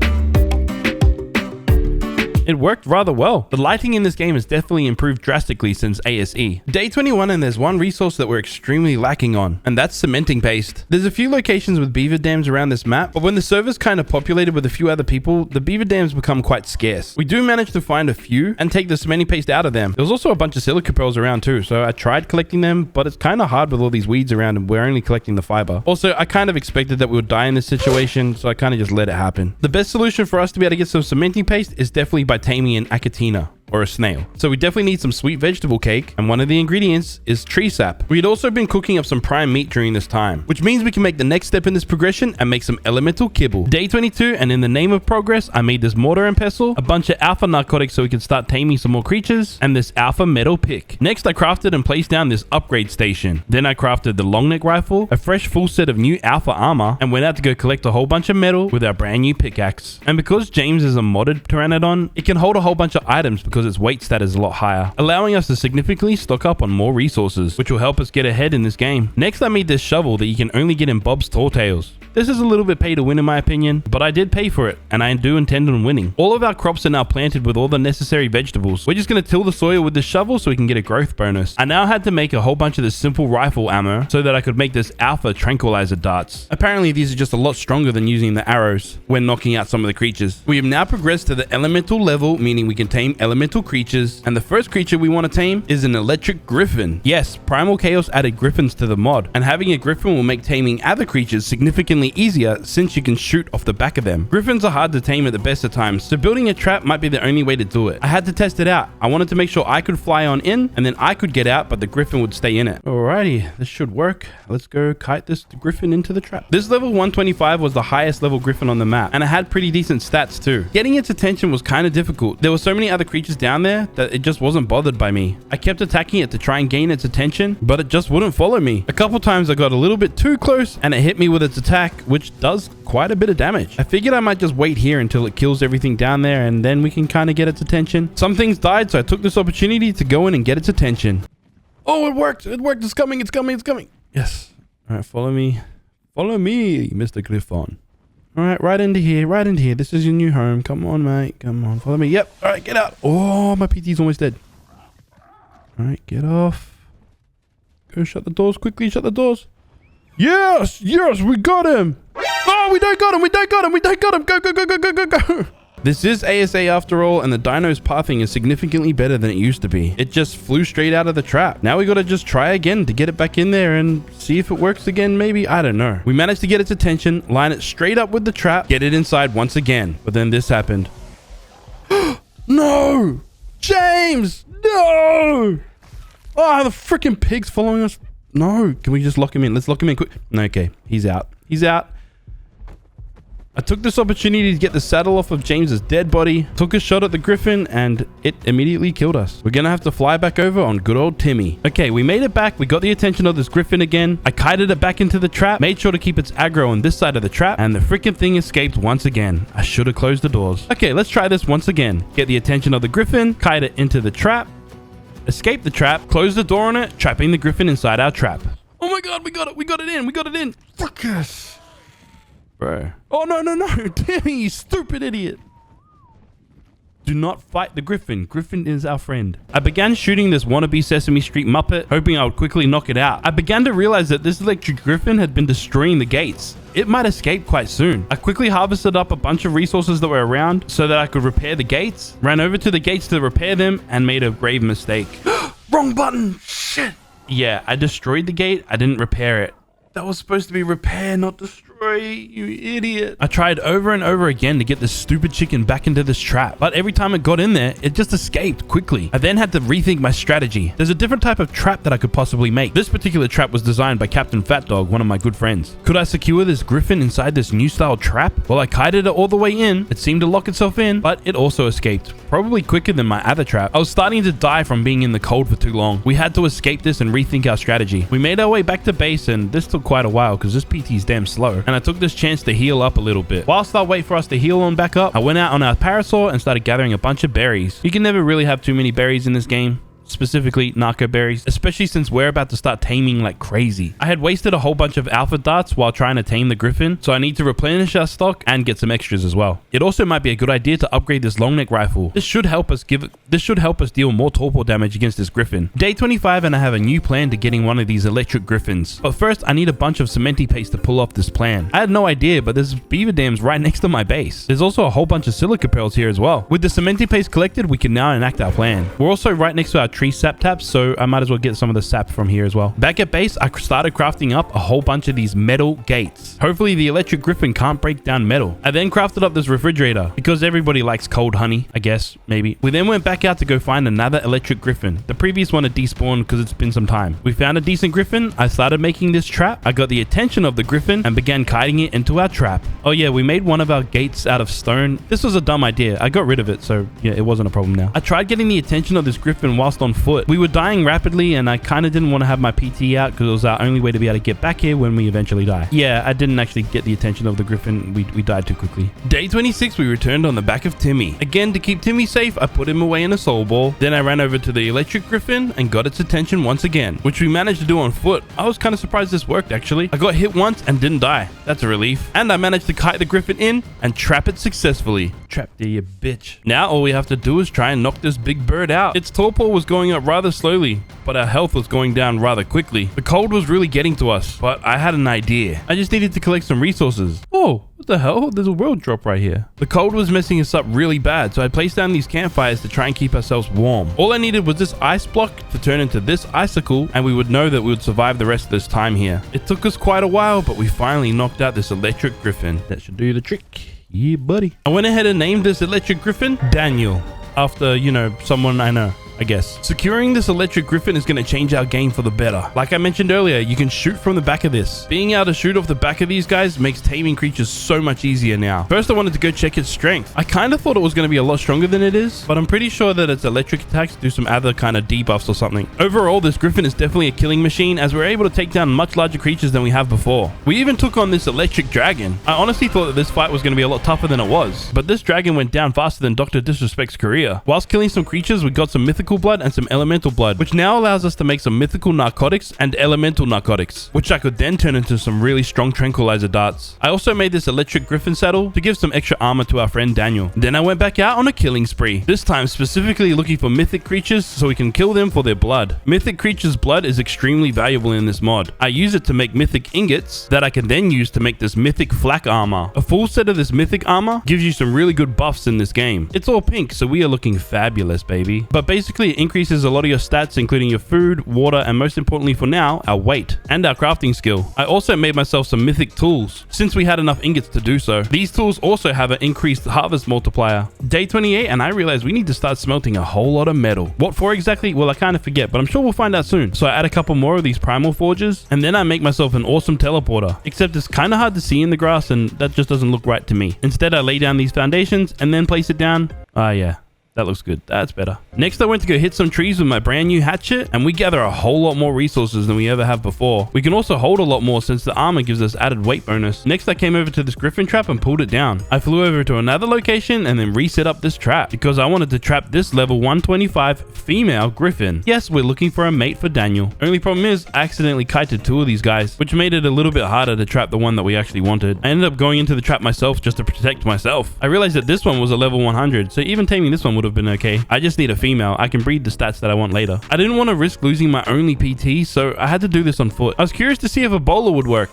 It worked rather well. The lighting in this game has definitely improved drastically since ASE. Day 21 and there's one resource that we're extremely lacking on, and that's cementing paste. There's a few locations with beaver dams around this map, but when the server's kind of populated with a few other people, the beaver dams become quite scarce. We do manage to find a few and take the cementing paste out of them. There was also a bunch of silica pearls around too, so I tried collecting them, but it's kind of hard with all these weeds around and we're only collecting the fiber. Also, I kind of expected that we would die in this situation, so I kind of just let it happen. The best solution for us to be able to get some cementing paste is definitely by taming an Achatina or a snail. So we definitely need some sweet vegetable cake, and one of the ingredients is tree sap. We had also been cooking up some prime meat during this time, which means we can make the next step in this progression and make some elemental kibble. Day 22, and in the name of progress, I made this mortar and pestle, a bunch of alpha narcotics so we can start taming some more creatures, and this alpha metal pick. Next, I crafted and placed down this upgrade station. Then I crafted the long neck rifle, a fresh full set of new alpha armor, and went out to go collect a whole bunch of metal with our brand new pickaxe. And because James is a modded pteranodon, it can hold a whole bunch of items because its weight stat is a lot higher, allowing us to significantly stock up on more resources, which will help us get ahead in this game. Next, I made this shovel that you can only get in Bob's Tall Tales. This is a little bit pay to win in my opinion, but I did pay for it, and I do intend on winning. All of our crops are now planted with all the necessary vegetables. We're just going to till the soil with the shovel so we can get a growth bonus. I now had to make a whole bunch of this simple rifle ammo so that I could make this alpha tranquilizer darts. Apparently these are just a lot stronger than using the arrows when knocking out some of the creatures. We have now progressed to the elemental level, meaning we can tame elemental creatures, and the first creature we want to tame is an electric griffin. Yes, Primal Chaos added griffins to the mod, and having a griffin will make taming other creatures significantly easier since you can shoot off the back of them. Griffins are hard to tame at the best of times, so building a trap might be the only way to do it. I had to test it out. I wanted to make sure I could fly on in, and then I could get out, but the griffin would stay in it. Alrighty, this should work. Let's go kite this griffin into the trap. This level 125 was the highest level griffin on the map, and it had pretty decent stats too. Getting its attention was kind of difficult. There were so many other creatures down there that it just wasn't bothered by me. I kept attacking it to try and gain its attention, but it just wouldn't follow me. A couple times I got a little bit too close and it hit me with its attack, which does quite a bit of damage. I figured I might just wait here until it kills everything down there and then we can kind of get its attention. Some things died, so I took this opportunity to go in and get its attention. Oh, it worked. It worked. It's coming. It's coming. It's coming. Yes. All right, follow me. Follow me, Mr. Griffon. All right, right into here. Right into here. This is your new home. Come on, mate. Come on. Follow me. Yep. All right, get out. Oh, my PT's almost dead. All right, get off. Go shut the doors quickly. Shut the doors. Yes. Yes, we got him. Oh, we don't got him. We don't got him. We don't got him. Go, go, go, go, go, go, go. This is ASA after all, and the dino's pathing is significantly better than it used to be. It just flew straight out of the trap. Now we gotta just try again to get it back in there and see if it works again, maybe? I don't know. We managed to get its attention, line it straight up with the trap, get it inside once again. But then this happened. No! James! No! Oh, the freaking pig's following us. No, can we just lock him in? Let's lock him in quick. Okay, he's out. He's out. I took this opportunity to get the saddle off of James's dead body, took a shot at the griffin, and it immediately killed us. We're gonna have to fly back over on good old Timmy. Okay, we made it back. We got the attention of this griffin again. I kited it back into the trap, made sure to keep its aggro on this side of the trap, and the freaking thing escaped once again. I should have closed the doors. Okay, let's try this once again. Get the attention of the griffin, kite it into the trap, escape the trap, close the door on it, trapping the griffin inside our trap. Oh my god, we got it. We got it in. We got it in. Fuck us. Bro. Oh, no, no, no. Timmy, you stupid idiot. Do not fight the griffin. Griffin is our friend. I began shooting this wannabe Sesame Street Muppet, hoping I would quickly knock it out. I began to realize that this electric griffin had been destroying the gates. It might escape quite soon. I quickly harvested up a bunch of resources that were around so that I could repair the gates, ran over to the gates to repair them, and made a grave mistake. Wrong button. Shit. Yeah, I destroyed the gate. I didn't repair it. That was supposed to be repair, not destroy, you idiot. I tried over and over again to get this stupid chicken back into this trap, but every time it got in there, it just escaped quickly. I then had to rethink my strategy. There's a different type of trap that I could possibly make. This particular trap was designed by Captain Fat Dog, one of my good friends. Could I secure this griffin inside this new style trap? Well, I kited it all the way in. It seemed to lock itself in, but it also escaped, probably quicker than my other trap. I was starting to die from being in the cold for too long. We had to escape this and rethink our strategy. We made our way back to base, and this took quite a while because this PT's damn slow, and I took this chance to heal up a little bit. Whilst I wait for us to heal on back up, I went out on our parasaur and started gathering a bunch of berries. You can never really have too many berries in this game. Specifically narco berries, especially since we're about to start taming like crazy. I had wasted a whole bunch of alpha darts while trying to tame the griffin, so I need to replenish our stock and get some extras as well. It also might be a good idea to upgrade this long neck rifle. This should help us deal more torpor damage against this griffin. Day 25 and I have a new plan to getting one of these electric griffins. But first I need a bunch of cementy paste to pull off this plan. I had no idea, but there's beaver dams right next to my base. There's also a whole bunch of silica pearls here as well. With the cementy paste collected, we can now enact our plan. We're also right next to our tree sap taps, so I might as well get some of the sap from here as well. Back at base, I started crafting up a whole bunch of these metal gates. Hopefully the electric griffin can't break down metal. I then crafted up this refrigerator because everybody likes cold honey, I guess, maybe. We then went back out to go find another electric griffin. The previous one had despawned because it's been some time. We found a decent griffin. I started making this trap. I got the attention of the griffin and began kiting it into our trap. Oh yeah, we made one of our gates out of stone. This was a dumb idea. I got rid of it, so yeah, it wasn't a problem now. I tried getting the attention of this griffin whilst on foot. We were dying rapidly and I kind of didn't want to have my PT out because it was our only way to be able to get back here when we eventually die. Yeah, I didn't actually get the attention of the griffin. We died too quickly. Day 26, we returned on the back of Timmy. Again, to keep Timmy safe, I put him away in a soul ball. Then I ran over to the electric griffin and got its attention once again, which we managed to do on foot. I was kind of surprised this worked actually. I got hit once and didn't die. That's a relief. And I managed to kite the griffin in and trap it successfully. Trapped there, you bitch. Now all we have to do is try and knock this big bird out. Its torpor was going up rather slowly, but our health was going down rather quickly. The cold was really getting to us, but I had an idea. I just needed to collect some resources. Oh, what the hell? There's a world drop right here. The cold was messing us up really bad, so I placed down these campfires to try and keep ourselves warm. All I needed was this ice block to turn into this icicle, and we would know that we would survive the rest of this time here. It took us quite a while, but we finally knocked out this electric griffin. That should do the trick. Yeah, buddy. I went ahead and named this electric griffin Daniel, after, you know, someone I know, I guess. Securing this electric griffin is going to change our game for the better. Like I mentioned earlier, you can shoot from the back of this. Being able to shoot off the back of these guys makes taming creatures so much easier now. First, I wanted to go check its strength. I kind of thought it was going to be a lot stronger than it is, but I'm pretty sure that its electric attacks do some other kind of debuffs or something. Overall, this griffin is definitely a killing machine as we're able to take down much larger creatures than we have before. We even took on this electric dragon. I honestly thought that this fight was going to be a lot tougher than it was, but this dragon went down faster than Dr. Disrespect's career. Whilst killing some creatures, we got some mythical blood and some elemental blood, which now allows us to make some mythical narcotics and elemental narcotics, which I could then turn into some really strong tranquilizer darts. I also made this electric griffin saddle to give some extra armor to our friend Daniel. Then I went back out on a killing spree, this time specifically looking for mythic creatures so we can kill them for their blood. Mythic creatures' blood is extremely valuable in this mod. I use it to make mythic ingots that I can then use to make this mythic flak armor. A full set of this mythic armor gives you some really good buffs in this game. It's all pink, so we are looking fabulous, baby. But basically it increases a lot of your stats, including your food, water, and most importantly for now, our weight and our crafting skill. I also made myself some mythic tools since we had enough ingots to do so. These tools also have an increased harvest multiplier. Day 28 and I realized we need to start smelting a whole lot of metal. What for exactly? Well, I kind of forget, but I'm sure we'll find out soon. So I add a couple more of these primal forges and then I make myself an awesome teleporter. Except it's kind of hard to see in the grass and that just doesn't look right to me. Instead, I lay down these foundations and then place it down. Ah, yeah. That looks good. That's better. Next, I went to go hit some trees with my brand new hatchet, and we gather a whole lot more resources than we ever have before. We can also hold a lot more since the armor gives us added weight bonus. Next, I came over to this griffin trap and pulled it down. I flew over to another location and then reset up this trap because I wanted to trap this level 125 female griffin. Yes, we're looking for a mate for Daniel. Only problem is, I accidentally kited two of these guys, which made it a little bit harder to trap the one that we actually wanted. I ended up going into the trap myself just to protect myself. I realized that this one was a level 100, so even taming this one would have been okay. I just need a female. I can breed the stats that I want later. I didn't want to risk losing my only PT, so I had to do this on foot. I was curious to see if a bowler would work.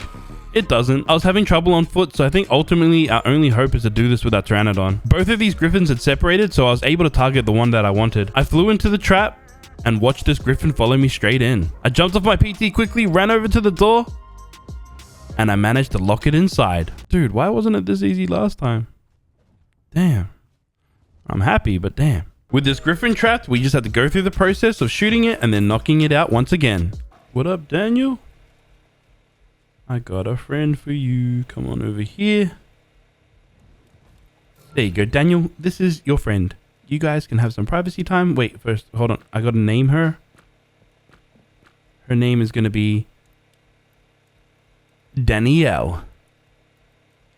It doesn't. I was having trouble on foot, so I think ultimately our only hope is to do this with our Pteranodon. Both of these griffins had separated, so I was able to target the one that I wanted. I flew into the trap and watched this griffin follow me straight in. I jumped off my PT quickly, ran over to the door, and I managed to lock it inside. Dude, why wasn't it this easy last time? Damn. I'm happy, but damn. With this griffin trapped, we just had to go through the process of shooting it and then knocking it out once again. What up, Daniel? I got a friend for you. Come on over here. There you go, Daniel. This is your friend. You guys can have some privacy time. Wait, first, hold on. I got to name her. Her name is going to be Danielle.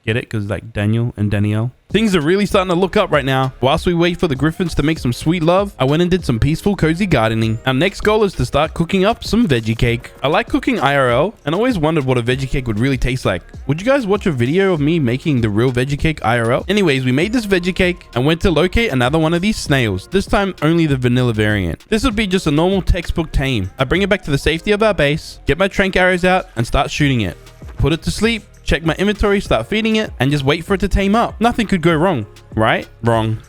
Get it? Because like Daniel and Danielle. Things are really starting to look up right now. Whilst we wait for the griffins to make some sweet love, I went and did some peaceful, cozy gardening. Our next goal is to start cooking up some veggie cake. I like cooking IRL and always wondered what a veggie cake would really taste like. Would you guys watch a video of me making the real veggie cake IRL? Anyways, we made this veggie cake and went to locate another one of these snails. This time, only the vanilla variant. This would be just a normal textbook tame. I bring it back to the safety of our base, get my trank arrows out and start shooting it. Put it to sleep. Check my inventory, start feeding it, and just wait for it to tame up. Nothing could go wrong, right? Wrong.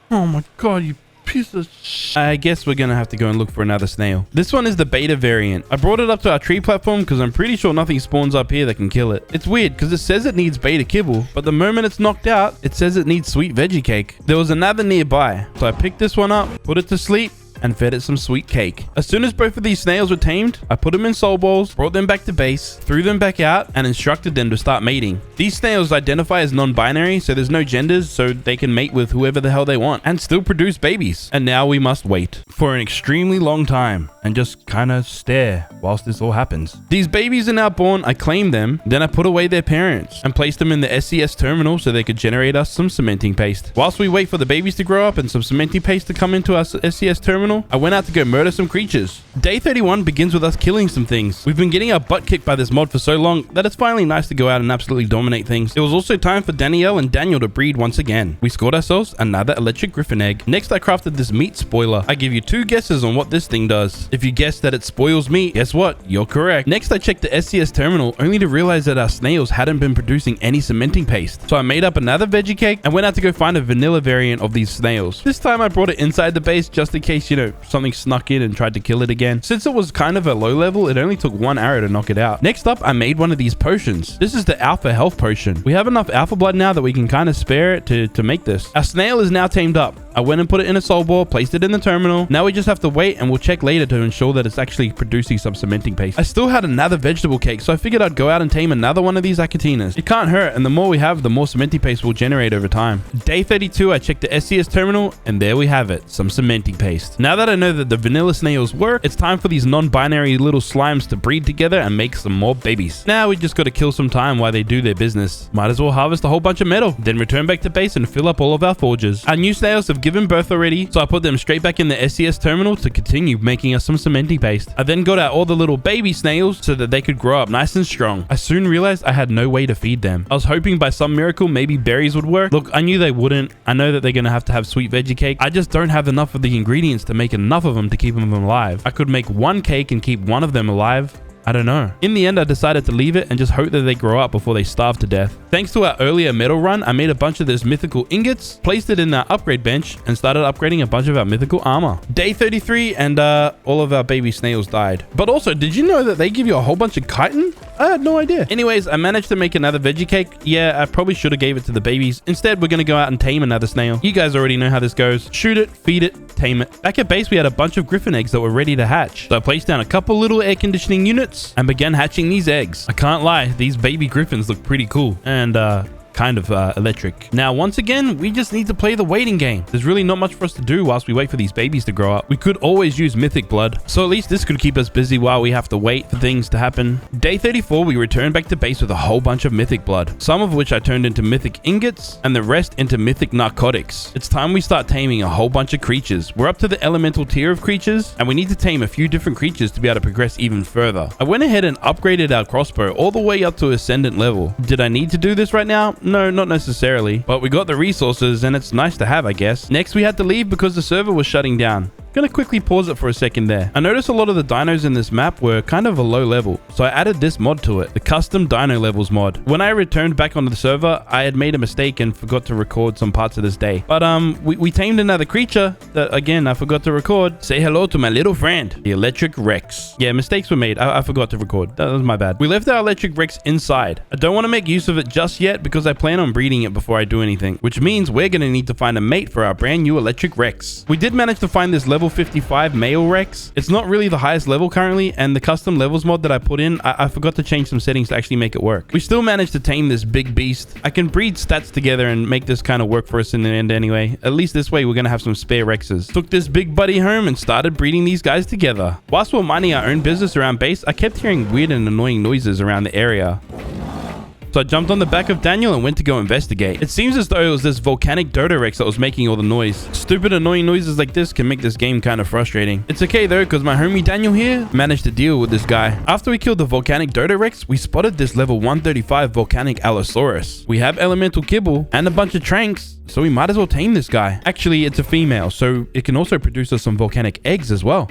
Oh my god, you piece of shit. I guess we're gonna have to go and look for another snail. This one is the beta variant. I brought it up to our tree platform because I'm pretty sure nothing spawns up here that can kill it. It's weird because it says it needs beta kibble, but the moment it's knocked out, it says it needs sweet veggie cake. There was another nearby, so I picked this one up, put it to sleep, and fed it some sweet cake. As soon as both of these snails were tamed, I put them in soul balls, brought them back to base, threw them back out, and instructed them to start mating. These snails identify as non-binary, so there's no genders, so they can mate with whoever the hell they want and still produce babies. And now we must wait for an extremely long time and just kind of stare whilst this all happens. These babies are now born. I claimed them, then I put away their parents and placed them in the SCS terminal so they could generate us some cementing paste. Whilst we wait for the babies to grow up and some cementing paste to come into our SCS terminal, I went out to go murder some creatures. Day 31 begins with us killing some things. We've been getting our butt kicked by this mod for so long that it's finally nice to go out and absolutely dominate things. It was also time for Danielle and Daniel to breed once again. We scored ourselves another electric griffin egg. Next, I crafted this meat spoiler. I give you 2 guesses on what this thing does. If you guess that it spoils meat, guess what? You're correct. Next, I checked the SCS terminal only to realize that our snails hadn't been producing any cementing paste. So I made up another veggie cake and went out to go find a vanilla variant of these snails. This time I brought it inside the base just in case, you know, something snuck in and tried to kill it again. Since it was kind of a low level, it only took 1 arrow to knock it out. Next up, I made one of these potions. This is the alpha health potion. We have enough alpha blood now that we can kind of spare it to make this. Our snail is now tamed up. I went and put it in a soul ball, placed it in the terminal. Now we just have to wait and we'll check later to ensure that it's actually producing some cementing paste. I still had another vegetable cake, so I figured I'd go out and tame another one of these acatinas. It can't hurt, and the more we have, the more cementing paste we'll generate over time. Day 32, I checked the SCS terminal, and there we have it, some cementing paste. Now that I know that the vanilla snails work, it's time for these non-binary little slimes to breed together and make some more babies. Now we just got to kill some time while they do their business. Might as well harvest a whole bunch of metal, then return back to base and fill up all of our forges. Our new snails have given birth already, so I put them straight back in the SCS terminal to continue making us some cementing paste. I then got out all the little baby snails so that they could grow up nice and strong. I soon realized I had no way to feed them. I was hoping by some miracle maybe berries would work. Look, I knew they wouldn't. I know that they're gonna have to have sweet veggie cake. I just don't have enough of the ingredients to make enough of them to keep them alive. I could make 1 cake and keep 1 of them alive. I don't know. In the end, I decided to leave it and just hope that they grow up before they starve to death. Thanks to our earlier metal run, I made a bunch of this mythical ingots, placed it in our upgrade bench, and started upgrading a bunch of our mythical armor. Day 33, and all of our baby snails died. But also, did you know that they give you a whole bunch of chitin? I had no idea. Anyways, I managed to make another veggie cake. Yeah, I probably should have gave it to the babies. Instead, we're going to go out and tame another snail. You guys already know how this goes. Shoot it, feed it, tame it. Back at base, we had a bunch of griffin eggs that were ready to hatch. So I placed down a couple little air conditioning units and began hatching these eggs. I can't lie, these baby griffins look pretty cool and kind of electric. Now, once again, we just need to play the waiting game. There's really not much for us to do whilst we wait for these babies to grow up. We could always use mythic blood, so at least this could keep us busy while we have to wait for things to happen. Day 34, we returned back to base with a whole bunch of mythic blood, some of which I turned into mythic ingots and the rest into mythic narcotics. It's time we start taming a whole bunch of creatures. We're up to the elemental tier of creatures, and we need to tame a few different creatures to be able to progress even further. I went ahead and upgraded our crossbow all the way up to ascendant level. Did I need to do this right now? No, not necessarily, but we got the resources and it's nice to have, I guess. Next, we had to leave because the server was shutting down. Gonna quickly pause it for a second there. I noticed a lot of the dinos in this map were kind of a low level, so I added this mod to it, the custom dino levels mod. When I returned back onto the server, I had made a mistake and forgot to record some parts of this day. But we tamed another creature that, again, I forgot to record. Say hello to my little friend, the electric Rex. Yeah, mistakes were made. I forgot to record. That was my bad. We left our electric Rex inside. I don't want to make use of it just yet because I plan on breeding it before I do anything, which means we're gonna need to find a mate for our brand new electric Rex. We did manage to find this level 55 male Rex. It's not really the highest level currently, and the custom levels mod that I put in, I forgot to change some settings to actually make it work. We still managed to tame this big beast. I can breed stats together and make this kind of work for us in the end anyway. At least this way we're gonna have some spare Rexes. Took this big buddy home and started breeding these guys together. Whilst we're minding our own business around base, I kept hearing weird and annoying noises around the area. So I jumped on the back of Daniel and went to go investigate. It seems as though it was this volcanic Dodo Rex that was making all the noise. Stupid annoying noises like this can make this game kind of frustrating. It's okay though, because my homie Daniel here managed to deal with this guy. After we killed the volcanic Dodo Rex, we spotted this level 135 volcanic Allosaurus. We have elemental kibble and a bunch of tranks, so we might as well tame this guy. Actually, it's a female, so it can also produce us some volcanic eggs as well.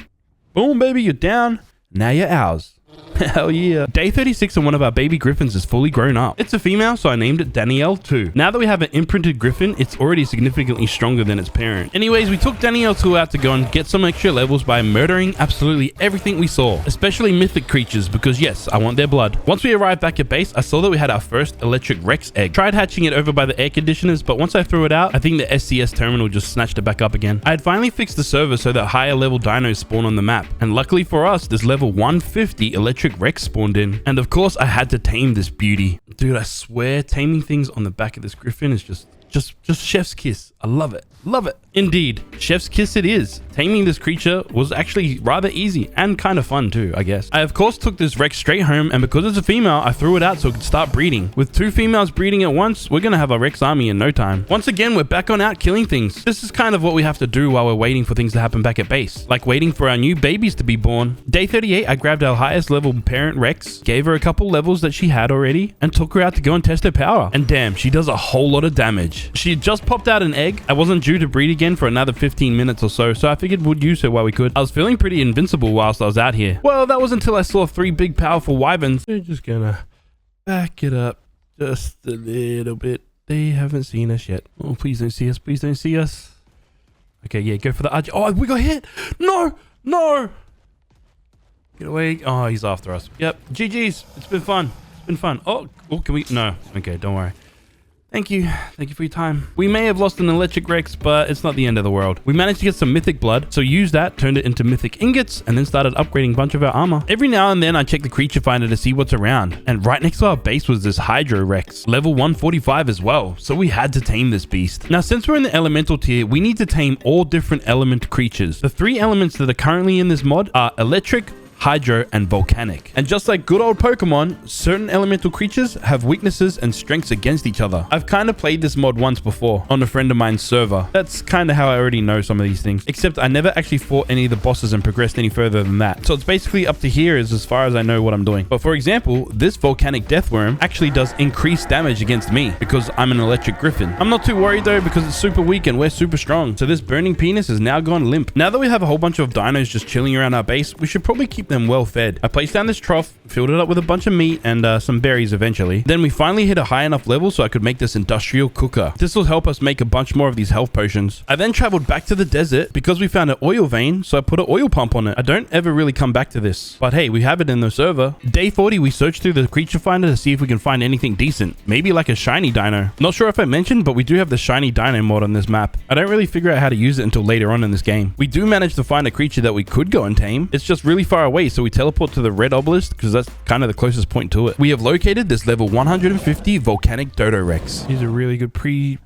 Boom, baby, you're down. Now you're ours. Hell yeah. Day 36 on one of our baby griffins is fully grown up. It's a female, so I named it Danielle too. Now that we have an imprinted griffin, it's already significantly stronger than its parent. Anyways, we took Danielle 2 out to go and get some extra levels by murdering absolutely everything we saw, especially mythic creatures, because yes, I want their blood. Once we arrived back at base, I saw that we had our first electric Rex egg. Tried hatching it over by the air conditioners, but once I threw it out, I think the SCS terminal just snatched it back up again. I had finally fixed the server so that higher level dinos spawn on the map, and luckily for us, this level 150 electric Rex spawned in. And of course, I had to tame this beauty. Dude, I swear, taming things on the back of this griffin is just chef's kiss. I love it. Love it. Indeed, chef's kiss it is. Taming this creature was actually rather easy and kind of fun too, I guess. I of course took this Rex straight home, and because it's a female, I threw it out so it could start breeding. With 2 females breeding at once, we're gonna have a Rex army in no time. Once again, we're back on out killing things. This is kind of what we have to do while we're waiting for things to happen back at base, like waiting for our new babies to be born. Day 38, I grabbed our highest level parent Rex, gave her a couple levels that she had already, and took her out to go and test her power. And damn, she does a whole lot of damage. She had just popped out an egg. I wasn't due to breed again for another 15 minutes or so I figured we'd use her while we could. I was feeling pretty invincible whilst I was out here. Well, that was until I saw 3 big powerful wyverns. They're just gonna back it up just a little bit. They haven't seen us yet. Oh, please don't see us. Please don't see us. Okay, yeah, go for the arch. Oh, we got hit. No, no. Get away. Oh, he's after us. Yep. GG's. It's been fun. It's been fun. Oh, can we? No. Okay, don't worry. Thank you. Thank you for your time. We may have lost an electric Rex, but it's not the end of the world. We managed to get some mythic blood, so used that, turned it into mythic ingots, and then started upgrading a bunch of our armor. Every now and then I check the creature finder to see what's around, and right next to our base was this Hydro Rex, level 145 as well, so we had to tame this beast. Now, since we're in the elemental tier, we need to tame all different element creatures. The 3 elements that are currently in this mod are electric, hydro, and volcanic. And just like good old Pokemon, certain elemental creatures have weaknesses and strengths against each other. I've kind of played this mod once before on a friend of mine's server. That's kind of how I already know some of these things, except I never actually fought any of the bosses and progressed any further than that. So it's basically up to here as far as I know what I'm doing. But for example, this volcanic deathworm actually does increased damage against me because I'm an electric griffin. I'm not too worried though because it's super weak and we're super strong. So this burning penis has now gone limp. Now that we have a whole bunch of dinos just chilling around our base, we should probably keep them well fed. I placed down this trough, filled it up with a bunch of meat and some berries eventually. Then we finally hit a high enough level so I could make this industrial cooker. This will help us make a bunch more of these health potions. I then traveled back to the desert because we found an oil vein, so I put an oil pump on it. I don't ever really come back to this, but hey, we have it in the server. Day 40, we searched through the creature finder to see if we can find anything decent. Maybe like a shiny dino. Not sure if I mentioned, but we do have the shiny dino mod on this map. I don't really figure out how to use it until later on in this game. We do manage to find a creature that we could go and tame. It's just really far away, so we teleport to the red obelisk because that's kind of the closest point to it. We have located this level 150 volcanic Dodo Rex. These are really good pre-tame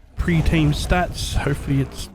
stats. Hopefully it's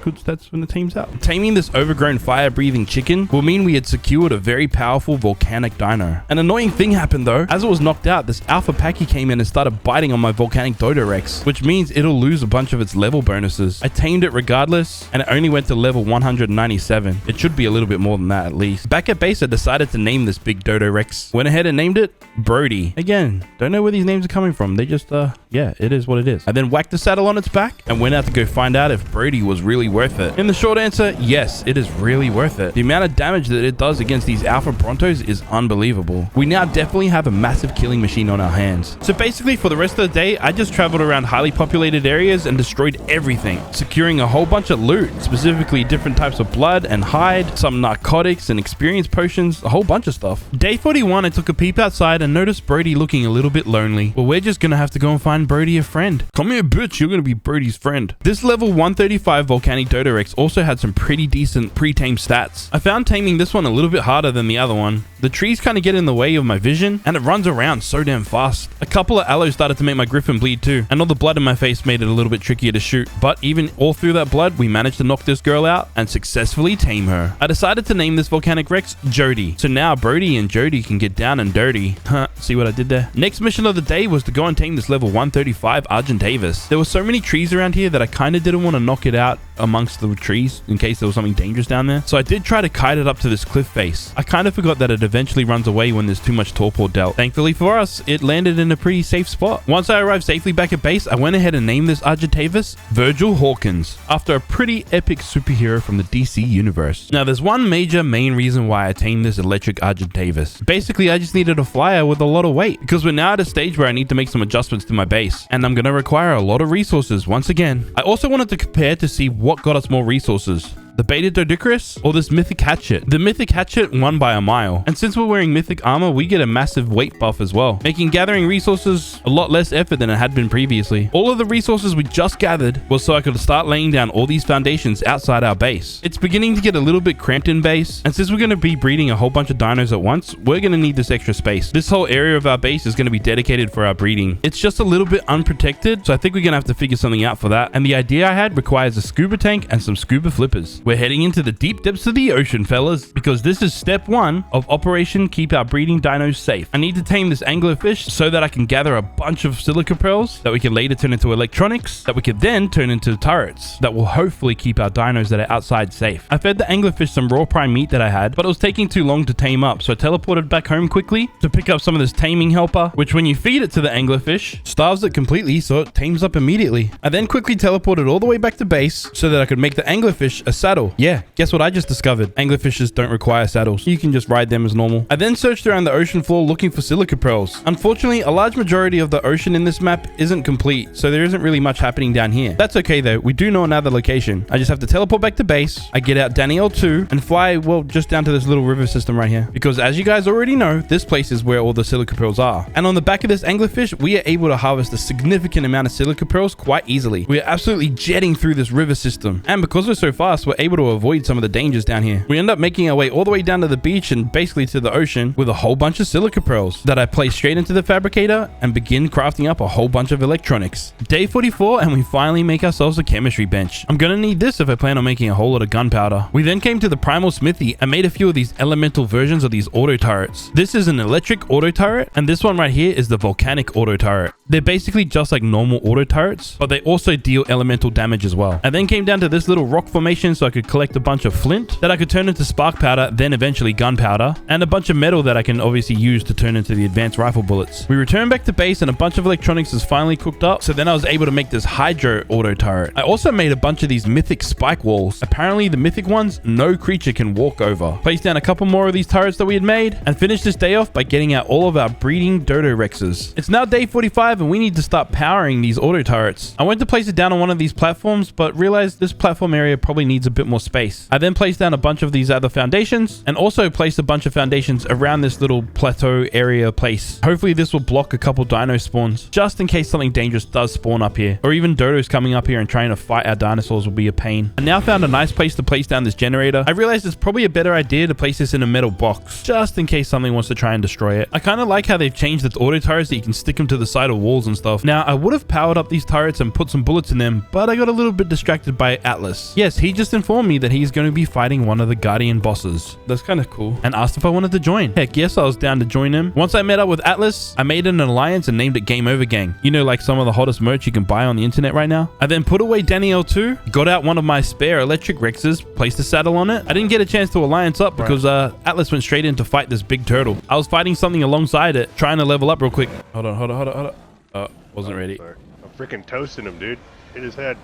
good stats when the team's out. Taming this overgrown fire-breathing chicken will mean we had secured a very powerful volcanic dino. An annoying thing happened though. As it was knocked out, this alpha packy came in and started biting on my volcanic Dodo Rex, which means it'll lose a bunch of its level bonuses. I tamed it regardless, and it only went to level 197. It should be a little bit more than that at least. Back at base, I decided to name this big Dodo Rex. Went ahead and named it Brody. Again, don't know where these names are coming from. They just, yeah, it is what it is. I then whacked the saddle on its back and went out to go find out if Brody was really worth it. And the short answer, yes, it is really worth it. The amount of damage that it does against these alpha brontos is unbelievable. We now definitely have a massive killing machine on our hands. So basically for the rest of the day, I just traveled around highly populated areas and destroyed everything, securing a whole bunch of loot, specifically different types of blood and hide, some narcotics and experience potions, a whole bunch of stuff. Day 41, I took a peep outside and noticed Brody looking a little bit lonely. Well, we're just gonna have to go and find Brody a friend. Come here, bitch, you're gonna be Brody's friend. This level 135 volcanic Dodo Rex also had some pretty decent pre-tame stats. I found taming this one a little bit harder than the other one. The trees kind of get in the way of my vision, and it runs around so damn fast. A couple of aloes started to make my griffin bleed too, and all the blood in my face made it a little bit trickier to shoot. But even all through that blood, we managed to knock this girl out and successfully tame her. I decided to name this volcanic Rex Jody. So now Brody and Jody can get down and dirty. See what I did there? Next mission of the day was to go and tame this level 135 Argentavis. There were so many trees around here that I kind of didn't want to knock it out amongst the trees in case there was something dangerous down there. So I did try to kite it up to this cliff face. I kind of forgot that it eventually runs away when there's too much torpor dealt. Thankfully for us, it landed in a pretty safe spot. Once I arrived safely back at base, I went ahead and named this Argentavis Virgil Hawkins, after a pretty epic superhero from the DC universe. Now there's one major main reason why I tamed this electric Argentavis. Basically, I just needed a flyer with a lot of weight, because we're now at a stage where I need to make some adjustments to my base, and I'm going to require a lot of resources once again. I also wanted to compare to see what got us more resources. The Beta Doedicurus or this Mythic Hatchet? The Mythic Hatchet won by a mile. And since we're wearing Mythic armor, we get a massive weight buff as well, making gathering resources a lot less effort than it had been previously. All of the resources we just gathered was so I could start laying down all these foundations outside our base. It's beginning to get a little bit cramped in base, and since we're going to be breeding a whole bunch of dinos at once, we're going to need this extra space. This whole area of our base is going to be dedicated for our breeding. It's just a little bit unprotected, so I think we're going to have to figure something out for that. And the idea I had requires a scuba tank and some scuba flippers. We're heading into the deep depths of the ocean, fellas, because this is step 1 of Operation Keep Our Breeding Dinos Safe. I need to tame this anglerfish so that I can gather a bunch of silica pearls that we can later turn into electronics that we could then turn into turrets that will hopefully keep our dinos that are outside safe. I fed the anglerfish some raw prime meat that I had, but it was taking too long to tame up, so I teleported back home quickly to pick up some of this taming helper, which when you feed it to the anglerfish, starves it completely, so it tames up immediately. I then quickly teleported all the way back to base so that I could make the anglerfish a saddle. Yeah, guess what I just discovered? Anglerfishes don't require saddles. You can just ride them as normal. I then searched around the ocean floor looking for silica pearls. Unfortunately, a large majority of the ocean in this map isn't complete, so there isn't really much happening down here. That's okay though, we do know another location. I just have to teleport back to base, I get out Danielle 2 and fly, well, just down to this little river system right here. Because as you guys already know, this place is where all the silica pearls are. And on the back of this anglerfish, we are able to harvest a significant amount of silica pearls quite easily. We are absolutely jetting through this river system. And because we're so fast, we're able to avoid some of the dangers down here. We end up making our way all the way down to the beach and basically to the ocean with a whole bunch of silica pearls that I place straight into the fabricator and begin crafting up a whole bunch of electronics. Day 44 and we finally make ourselves a chemistry bench. I'm gonna need this if I plan on making a whole lot of gunpowder. We then came to the Primal smithy and made a few of these elemental versions of these auto turrets. This is an electric auto turret and this one right here is the volcanic auto turret. They're basically just like normal auto turrets, but they also deal elemental damage as well. I then came down to this little rock formation so I could collect a bunch of flint that I could turn into spark powder, then eventually gunpowder, and a bunch of metal that I can obviously use to turn into the advanced rifle bullets. We returned back to base and a bunch of electronics is finally cooked up, so then I was able to make this hydro auto turret. I also made a bunch of these mythic spike walls. Apparently the mythic ones, no creature can walk over. Placed down a couple more of these turrets that we had made, and finished this day off by getting out all of our breeding Dodo Rexes. It's now day 45 and we need to start powering these auto turrets. I went to place it down on one of these platforms, but realized this platform area probably needs a bit more space. I then placed down a bunch of these other foundations and also placed a bunch of foundations around this little plateau area place. Hopefully this will block a couple dino spawns just in case something dangerous does spawn up here, or even dodos coming up here and trying to fight our dinosaurs will be a pain. I now found a nice place to place down this generator. I realized it's probably a better idea to place this in a metal box just in case something wants to try and destroy it. I kind of like how they've changed the auto turrets that you can stick them to the side of walls and stuff. Now I would have powered up these turrets and put some bullets in them, but I got a little bit distracted by Atlas. Yes, he just informed me that he's going to be fighting one of the Guardian bosses. That's kind of cool. And asked if I wanted to join. Heck yes, I was down to join him. Once I met up with Atlas, I made an alliance and named it Game Over Gang. You know, like some of the hottest merch you can buy on the internet right now. I then put away Danielle 2, got out one of my spare electric Rexes, placed a saddle on it. I didn't get a chance to alliance up because Atlas went straight in to fight this big turtle. I was fighting something alongside it, trying to level up real quick. Hold on. Oh, wasn't ready. Sorry. I'm freaking toasting him, dude. Hit his head.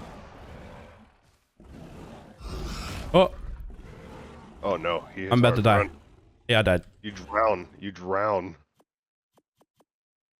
Oh. Oh no, I'm about to die. Run. Yeah, I died. You drown. You drown.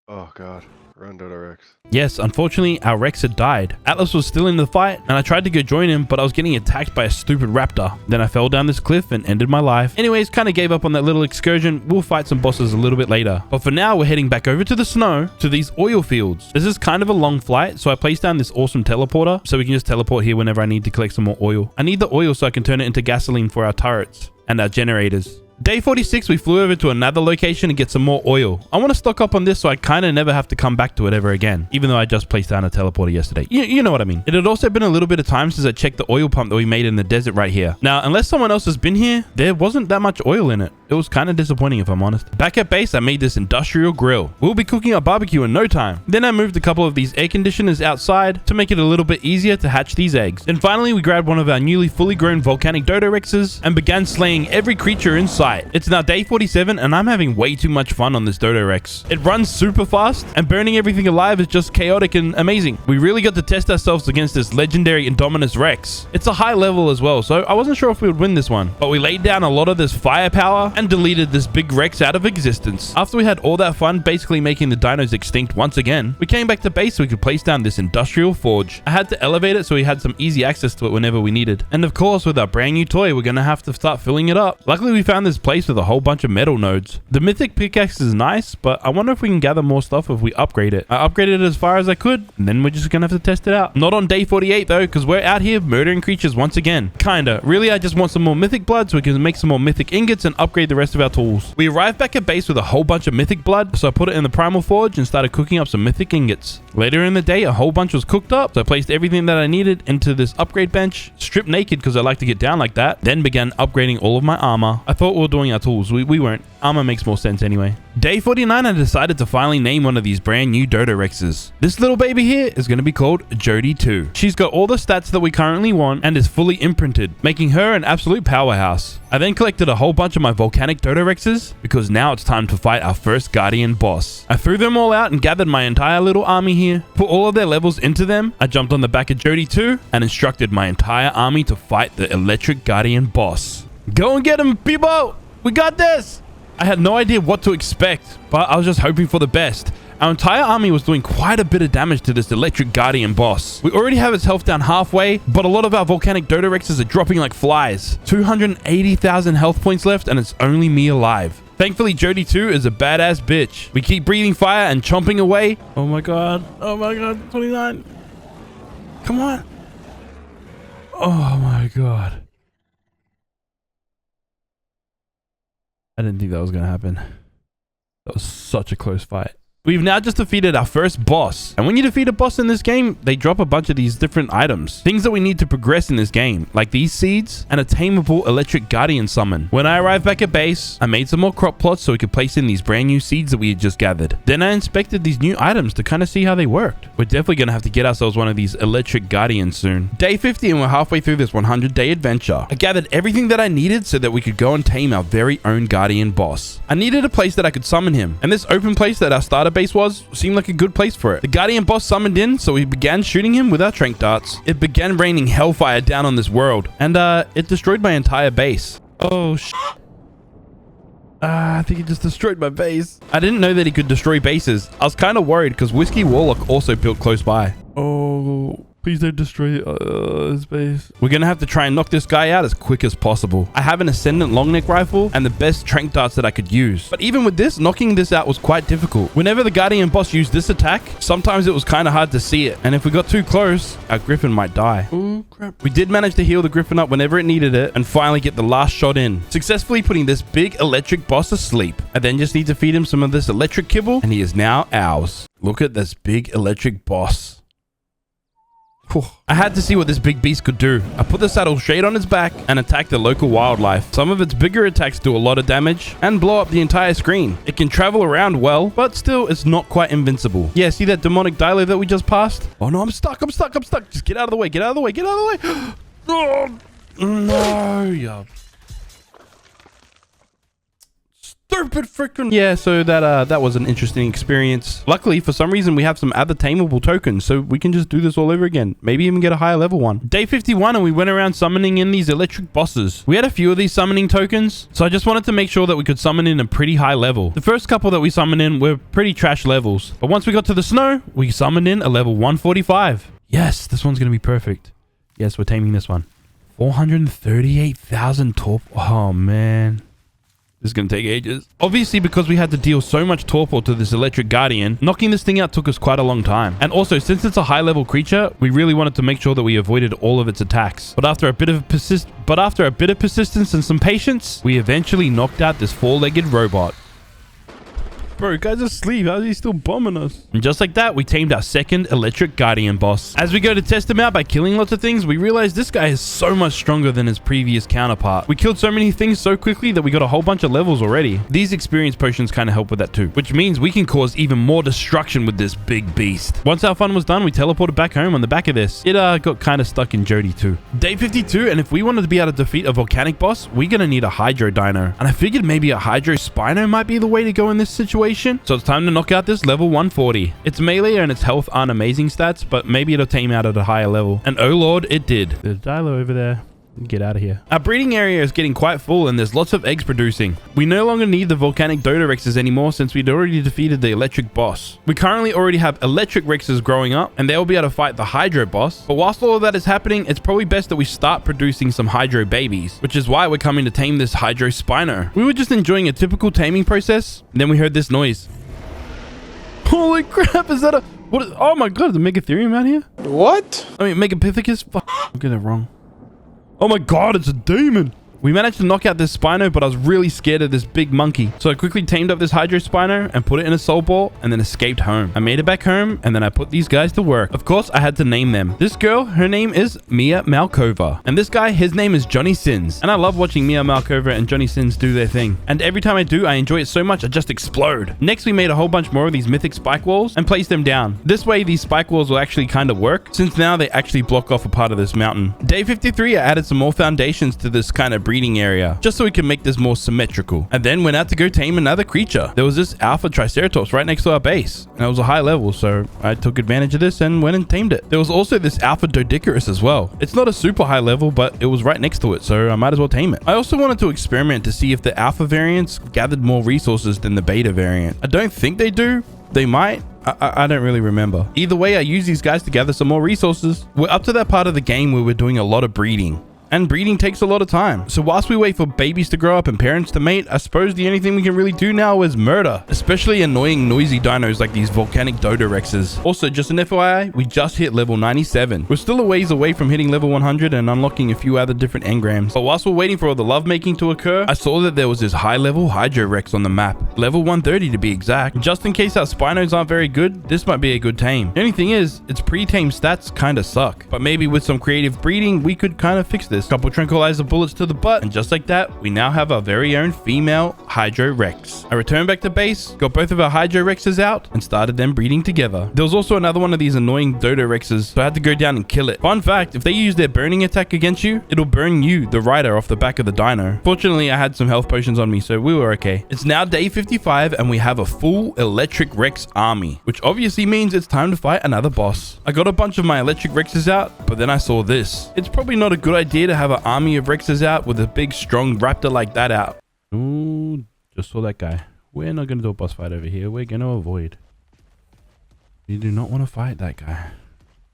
Oh god. Run, Dodo Rex. Yes, unfortunately, our Rex had died. Atlas was still in the fight, and I tried to go join him, but I was getting attacked by a stupid raptor. Then I fell down this cliff and ended my life. Anyways, kind of gave up on that little excursion. We'll fight some bosses a little bit later. But for now, we're heading back over to the snow, to these oil fields. This is kind of a long flight, so I placed down this awesome teleporter, so we can just teleport here whenever I need to collect some more oil. I need the oil so I can turn it into gasoline for our turrets and our generators. Day 46, we flew over to another location to get some more oil. I want to stock up on this so I kind of never have to come back to it ever again, even though I just placed down a teleporter yesterday. You know what I mean. It had also been a little bit of time since I checked the oil pump that we made in the desert right here. Now, unless someone else has been here, there wasn't that much oil in it. it was kind of disappointing if I'm honest. Back at base, I made this industrial grill. We'll be cooking up barbecue in no time. Then I moved a couple of these air conditioners outside to make it a little bit easier to hatch these eggs. Then finally, we grabbed one of our newly fully grown volcanic dodo rexes and began slaying every creature in sight. It's now day 47 and I'm having way too much fun on this dodo rex. It runs super fast and burning everything alive is just chaotic and amazing. We really got to test ourselves against this legendary Indominus Rex. It's a high level as well, so I wasn't sure if we would win this one, but we laid down a lot of this firepower and deleted this big Rex out of existence. After we had all that fun basically making the dinos extinct once again, we came back to base so we could place down this industrial forge. I had to elevate it so we had some easy access to it whenever we needed. And of course, with our brand new toy, we're gonna have to start filling it up. Luckily, we found this place with a whole bunch of metal nodes. The mythic pickaxe is nice, but I wonder if we can gather more stuff if we upgrade it. I upgraded it as far as I could, and then we're just gonna have to test it out. Not on day 48 though, because we're out here murdering creatures once again. Kinda. Really, I just want some more mythic blood so we can make some more mythic ingots and upgrade the rest of our tools. We arrived back at base with a whole bunch of mythic blood, so I put it in the Primal forge and started cooking up some mythic ingots. Later in the day, a whole bunch was cooked up, so I placed everything that I needed into this upgrade bench, stripped naked because I like to get down like that, then began upgrading all of my armor. I thought we were doing our tools. We weren't. Armor makes more sense anyway. Day 49, I decided to finally name one of these brand new dodo rexes. This little baby here is going to be called Jody 2. She's got all the stats that we currently want and is fully imprinted, making her an absolute powerhouse. I then collected a whole bunch of my volcanic dodo rexes because now it's time to fight our first guardian boss. I threw them all out and gathered my entire little army here, put all of their levels into them. I jumped on the back of Jody 2 and instructed my entire army to fight the electric guardian boss. Go and get him, people! We got this! I had no idea what to expect, but I was just hoping for the best. Our entire army was doing quite a bit of damage to this electric guardian boss. We already have its health down halfway, but a lot of our volcanic dodo rexes are dropping like flies. 280,000 health points left and it's only me alive. Thankfully, Jody 2 is a badass bitch. We keep breathing fire and chomping away. Oh my god, 29. Come on. Oh my god. I didn't think that was going to happen. That was such a close fight. We've now just defeated our first boss. And when you defeat a boss in this game, they drop a bunch of these different items. Things that we need to progress in this game, like these seeds and a tameable electric guardian summon. When I arrived back at base, I made some more crop plots so we could place in these brand new seeds that we had just gathered. Then I inspected these new items to kind of see how they worked. We're definitely going to have to get ourselves one of these electric guardians soon. Day 50 and we're halfway through this 100-day adventure. I gathered everything that I needed so that we could go and tame our very own guardian boss. I needed a place that I could summon him. And this open place that our starter base seemed like a good place for it. The guardian boss summoned in, so we began shooting him with our tranq darts. It began raining hellfire down on this world, and it destroyed my entire base. Oh shit. I think he just destroyed my base. I didn't know that he could destroy bases. I was kind of worried because Whiskey Warlock also built close by. Oh, please don't destroy his base. We're going to have to try and knock this guy out as quick as possible. I have an Ascendant long neck rifle and the best tranq darts that I could use. But even with this, knocking this out was quite difficult. Whenever the guardian boss used this attack, sometimes it was kind of hard to see it. And if we got too close, our griffin might die. Oh crap. We did manage to heal the griffin up whenever it needed it and finally get the last shot in, successfully putting this big electric boss to sleep. I then just need to feed him some of this electric kibble and he is now ours. Look at this big electric boss. I had to see what this big beast could do. I put the saddle straight on its back and attacked the local wildlife. Some of its bigger attacks do a lot of damage and blow up the entire screen. It can travel around well, but still it's not quite invincible. Yeah, see that demonic dilo that we just passed? Oh no, I'm stuck. Just get out of the way. Get out of the way. Oh, no, yeah. Stupid freaking. Yeah, so that was an interesting experience. Luckily, for some reason, we have some other tameable tokens, so we can just do this all over again. Maybe even get a higher level one. Day 51, and we went around summoning in these electric bosses. We had a few of these summoning tokens, so I just wanted to make sure that we could summon in a pretty high level. The first couple that we summoned in were pretty trash levels, but once we got to the snow, we summoned in a level 145. Yes, this one's gonna be perfect. Yes, we're taming this one. 438,000 torpor. Oh man. This is going to take ages. Obviously, because we had to deal so much torpor to this electric guardian, knocking this thing out took us quite a long time. And also, since it's a high-level creature, we really wanted to make sure that we avoided all of its attacks. But after a bit of persistence and some patience, we eventually knocked out this four-legged robot. Bro, guy's asleep. How's he still bombing us? And just like that, we tamed our second electric guardian boss. As we go to test him out by killing lots of things, we realize this guy is so much stronger than his previous counterpart. We killed so many things so quickly that we got a whole bunch of levels already. These experience potions kind of help with that too, which means we can cause even more destruction with this big beast. Once our fun was done, we teleported back home on the back of this. It got kind of stuck in Jody too. Day 52, and if we wanted to be able to defeat a volcanic boss, we're gonna need a hydro dino. And I figured maybe a hydro spino might be the way to go in this situation. So it's time to knock out this level 140. Its melee and its health aren't amazing stats, but maybe it'll tame out at a higher level. And oh lord, it did. There's a dilo over there. Get out of here. Our breeding area is getting quite full and there's lots of eggs producing. We no longer need the volcanic Dodorexes anymore since we'd already defeated the electric boss. We currently already have electric Rexes growing up and they'll be able to fight the hydro boss. But whilst all of that is happening, it's probably best that we start producing some hydro babies, which is why we're coming to tame this hydro spino. We were just enjoying a typical taming process. And then we heard this noise. Holy crap, is that a... What is, oh my god, is a Megatherium out here? What? I mean, Megapithecus? Fuck, I'm getting it wrong. Oh my god, it's a demon. We managed to knock out this Spino, but I was really scared of this big monkey. So I quickly tamed up this Hydro Spino and put it in a soul ball and then escaped home. I made it back home and then I put these guys to work. Of course, I had to name them. This girl, her name is Mia Malkova. And this guy, his name is Johnny Sins. And I love watching Mia Malkova and Johnny Sins do their thing. And every time I do, I enjoy it so much, I just explode. Next, we made a whole bunch more of these mythic spike walls and placed them down. This way, these spike walls will actually kind of work, since now they actually block off a part of this mountain. Day 53, I added some more foundations to this kind of breeding area, just so we can make this more symmetrical. And then went out to go tame another creature. There was this alpha triceratops right next to our base, and it was a high level, so I took advantage of this and went and tamed it. There was also this alpha doedicurus as well. It's not a super high level, but it was right next to it, so I might as well tame it. I also wanted to experiment to see if the alpha variants gathered more resources than the beta variant. I don't think they do. They might. I don't really remember. Either way, I used these guys to gather some more resources. We're up to that part of the game where we're doing a lot of breeding. And breeding takes a lot of time. So whilst we wait for babies to grow up and parents to mate, I suppose the only thing we can really do now is murder. Especially annoying noisy dinos like these volcanic Dodorexes. Also, just an FYI, we just hit level 97. We're still a ways away from hitting level 100 and unlocking a few other different engrams. But whilst we're waiting for all the lovemaking to occur, I saw that there was this high level Hydro Rex on the map. Level 130 to be exact. Just in case our Spinos aren't very good, this might be a good tame. The only thing is, its pre-tame stats kinda suck. But maybe with some creative breeding, we could kind of fix this. Couple tranquilizer bullets to the butt, and just like that, we now have our very own female Hydro Rex. I returned back to base, got both of our Hydro Rexes out, and started them breeding together. There was also another one of these annoying Dodo Rexes, so I had to go down and kill it. Fun fact, if they use their burning attack against you, it'll burn you, the rider, off the back of the dino. Fortunately, I had some health potions on me, so we were okay. It's now day 55, and we have a full electric Rex army, which obviously means it's time to fight another boss. I got a bunch of my electric Rexes out, but then I saw this. It's probably not a good idea to have an army of Rexes out with a big strong raptor like that out. Ooh, just saw that guy. We're not going to do a boss fight over here. We're going to avoid. We do not want to fight that guy.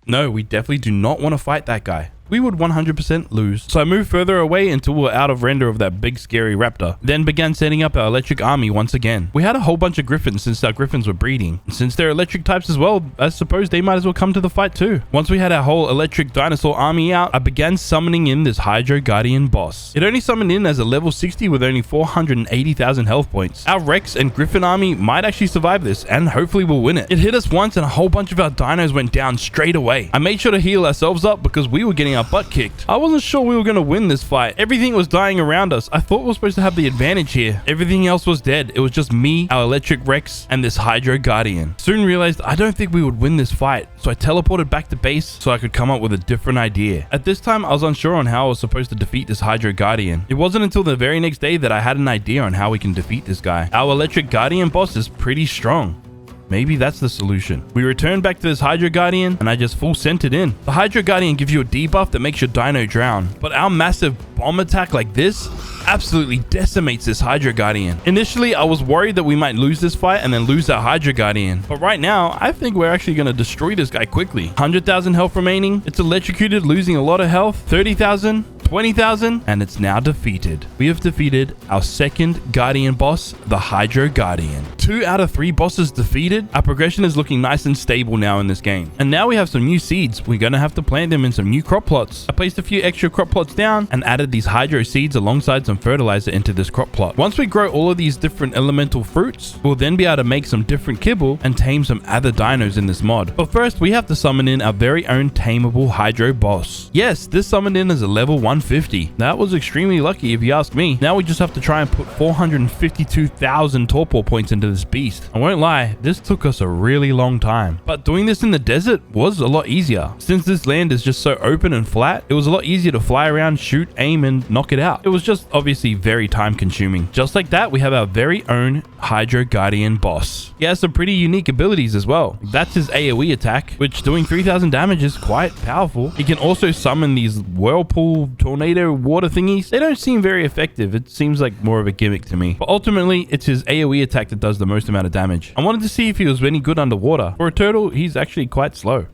No, we definitely do not want to fight that guy. We would 100% lose. So I moved further away until we were out of render of that big scary raptor. Then began setting up our electric army once again. We had a whole bunch of griffins since our griffins were breeding. And since they're electric types as well, I suppose they might as well come to the fight too. Once we had our whole electric dinosaur army out, I began summoning in this Hydro Guardian boss. It only summoned in as a level 60 with only 480,000 health points. Our Rex and Griffin army might actually survive this and hopefully we'll win it. It hit us once and a whole bunch of our dinos went down straight away. I made sure to heal ourselves up because we were getting our butt kicked. I wasn't sure we were going to win this fight. Everything was dying around us. I thought we were supposed to have the advantage here. Everything else was dead. It was just me, our electric Rex, and this Hydro Guardian. Soon realized I don't think we would win this fight, so I teleported back to base so I could come up with a different idea. At this time, I was unsure on how I was supposed to defeat this Hydro Guardian. It wasn't until the very next day that I had an idea on how we can defeat this guy. Our electric Guardian boss is pretty strong. Maybe that's the solution. We returned back to this Hydro Guardian and I just full sent it in. The Hydro Guardian gives you a debuff that makes your dino drown, but our massive bomb attack like this absolutely decimates this Hydro Guardian. Initially, I was worried that we might lose this fight and then lose our Hydro Guardian. But right now, I think we're actually going to destroy this guy quickly. 100,000 health remaining. It's electrocuted, losing a lot of health. 30,000, 20,000, and it's now defeated. We have defeated our second Guardian boss, the Hydro Guardian. 2 out of 3 bosses defeated. Our progression is looking nice and stable now in this game. And now we have some new seeds. We're going to have to plant them in some new crop plots. I placed a few extra crop plots down and added these Hydro seeds alongside some fertilizer into this crop plot. Once we grow all of these different elemental fruits, we'll then be able to make some different kibble and tame some other dinos in this mod. But first, we have to summon in our very own tameable Hydro boss. Yes, this summoned in is a level 150. That was extremely lucky if you ask me. Now we just have to try and put 452,000 torpor points into this beast. I won't lie, this took us a really long time. But doing this in the desert was a lot easier. Since this land is just so open and flat, it was a lot easier to fly around, shoot, aim, and knock it out. It was just obviously very time consuming. Just like that, we have our very own Hydro Guardian boss. He has some pretty unique abilities as well. That's his AoE attack, which doing 3,000 damage is quite powerful. He can also summon these whirlpool tornado water thingies. They don't seem very effective. It seems like more of a gimmick to me. But ultimately, it's his AoE attack that does the most amount of damage. I wanted to see if he was any good underwater. For a turtle, he's actually quite slow.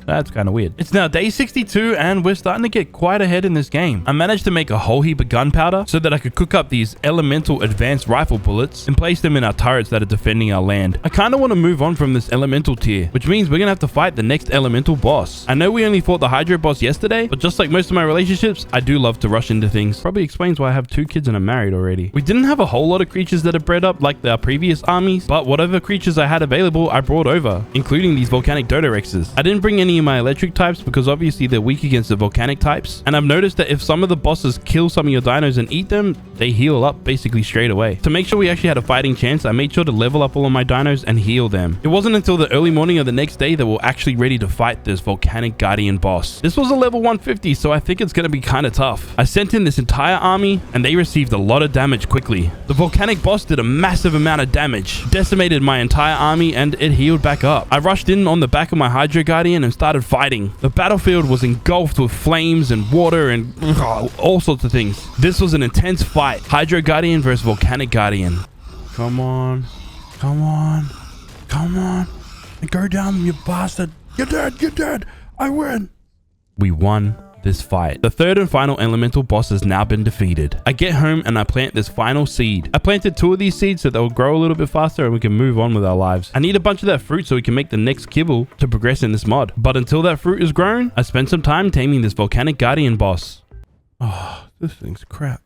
That's kind of weird. It's now day 62 and we're starting to get quite ahead in this game. I managed to make a whole heap of gunpowder so that I could cook up these elemental advanced rifle bullets and place them in our turrets that are defending our land. I kind of want to move on from this elemental tier, which means we're going to have to fight the next elemental boss. I know we only fought the Hydro boss yesterday, but just like most of my relationships, I do love to rush into things. Probably explains why I have 2 kids and I'm married already. We didn't have a whole lot of creatures that are bred up like our previous armies, but whatever creatures I had available, I brought over, including these volcanic Dodorexes. I didn't bring any of my electric types because obviously they're weak against the volcanic types, and I've noticed that if some of the bosses kill some of your dinos and eat them, they heal up basically straight away. To make sure we actually had a fighting chance, I made sure to level up all of my dinos and heal them. It wasn't until the early morning of the next day that we're actually ready to fight this volcanic guardian boss. This was a level 150, so I think it's going to be kind of tough. I sent in this entire army and they received a lot of damage quickly. The volcanic boss did a massive amount of damage, decimated my entire army, and it healed back up. I rushed in on the back of my Hydro Guardian and started fighting. The battlefield was engulfed with flames and water and all sorts of things. This was an intense fight. Hydro Guardian versus Volcanic Guardian. Come on. Come on. Come on. Go down, you bastard. You're dead. You're dead. I win. We won this fight. The third and final elemental boss has now been defeated. I get home and I plant this final seed. I planted 2 of these seeds so they'll grow a little bit faster and we can move on with our lives. I need a bunch of that fruit so we can make the next kibble to progress in this mod. But until that fruit is grown, I spent some time taming this Volcanic Guardian boss. Oh, this thing's crap.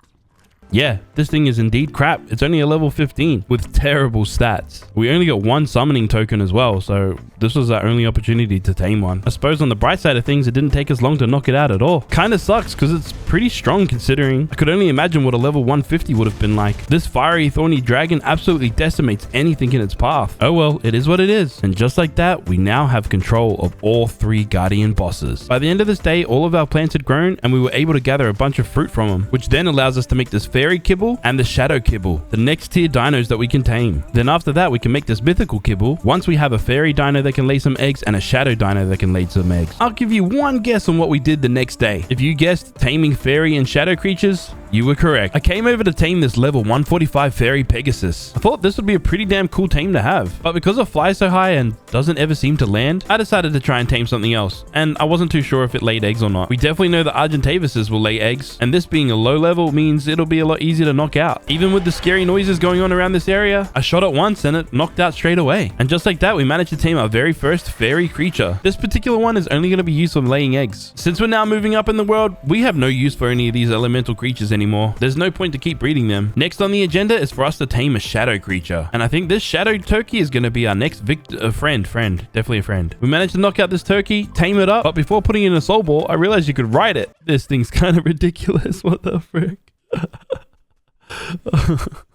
Yeah, this thing is indeed crap. It's only a level 15 with terrible stats. We only got 1 summoning token as well, so this was our only opportunity to tame one. I suppose on the bright side of things, it didn't take us long to knock it out at all. Kind of sucks because it's pretty strong considering I could only imagine what a level 150 would have been like. This fiery thorny dragon absolutely decimates anything in its path. Oh well, it is what it is. And just like that, we now have control of all 3 guardian bosses. By the end of this day, all of our plants had grown and we were able to gather a bunch of fruit from them, which then allows us to make this fairy kibble and the shadow kibble, the next tier dinos that we can tame. Then after that, we can make this mythical kibble once we have a fairy dino that can lay some eggs and a shadow dino that can lay some eggs. I'll give you one guess on what we did the next day. If you guessed taming fairy and shadow creatures, you were correct. I came over to tame this level 145 fairy Pegasus. I thought this would be a pretty damn cool tame to have, but because it flies so high and doesn't ever seem to land, I decided to try and tame something else, and I wasn't too sure if it laid eggs or not. We definitely know that Argentavises will lay eggs, and this being a low level means it'll be a lot easier to knock out. Even with the scary noises going on around this area, I shot it once and it knocked out straight away. And just like that, we managed to tame our very first fairy creature. This particular one is only going to be used for laying eggs. Since we're now moving up in the world, we have no use for any of these elemental creatures anymore. There's no point to keep breeding them. Next on the agenda is for us to tame a shadow creature. And I think this shadow turkey is going to be our next friend. Definitely a friend. We managed to knock out this turkey, tame it up, but before putting in a soul ball, I realized you could ride it. This thing's kind of ridiculous. What the frick?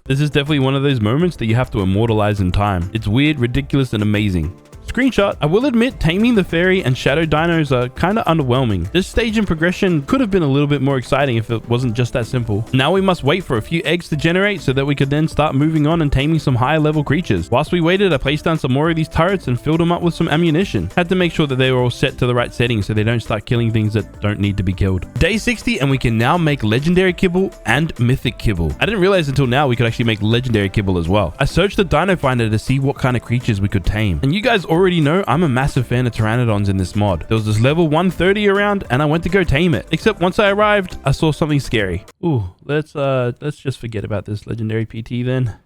This is definitely one of those moments that you have to immortalize in time. It's weird, ridiculous, and amazing. Screenshot. I will admit, taming the fairy and shadow dinos are kind of underwhelming. This stage in progression could have been a little bit more exciting if it wasn't just that simple. Now we must wait for a few eggs to generate so that we could then start moving on and taming some higher level creatures. Whilst we waited, I placed down some more of these turrets and filled them up with some ammunition. Had to make sure that they were all set to the right settings so they don't start killing things that don't need to be killed. Day 60 and we can now make legendary kibble and mythic kibble. I didn't realize until now we could actually make legendary kibble as well. I searched the Dino Finder to see what kind of creatures we could tame. And you guys already already know, I'm a massive fan of Pteranodons in this mod. There was this level 130 around and I went to go tame it. Except once I arrived, I saw something scary. Ooh, let's just forget about this legendary PT then.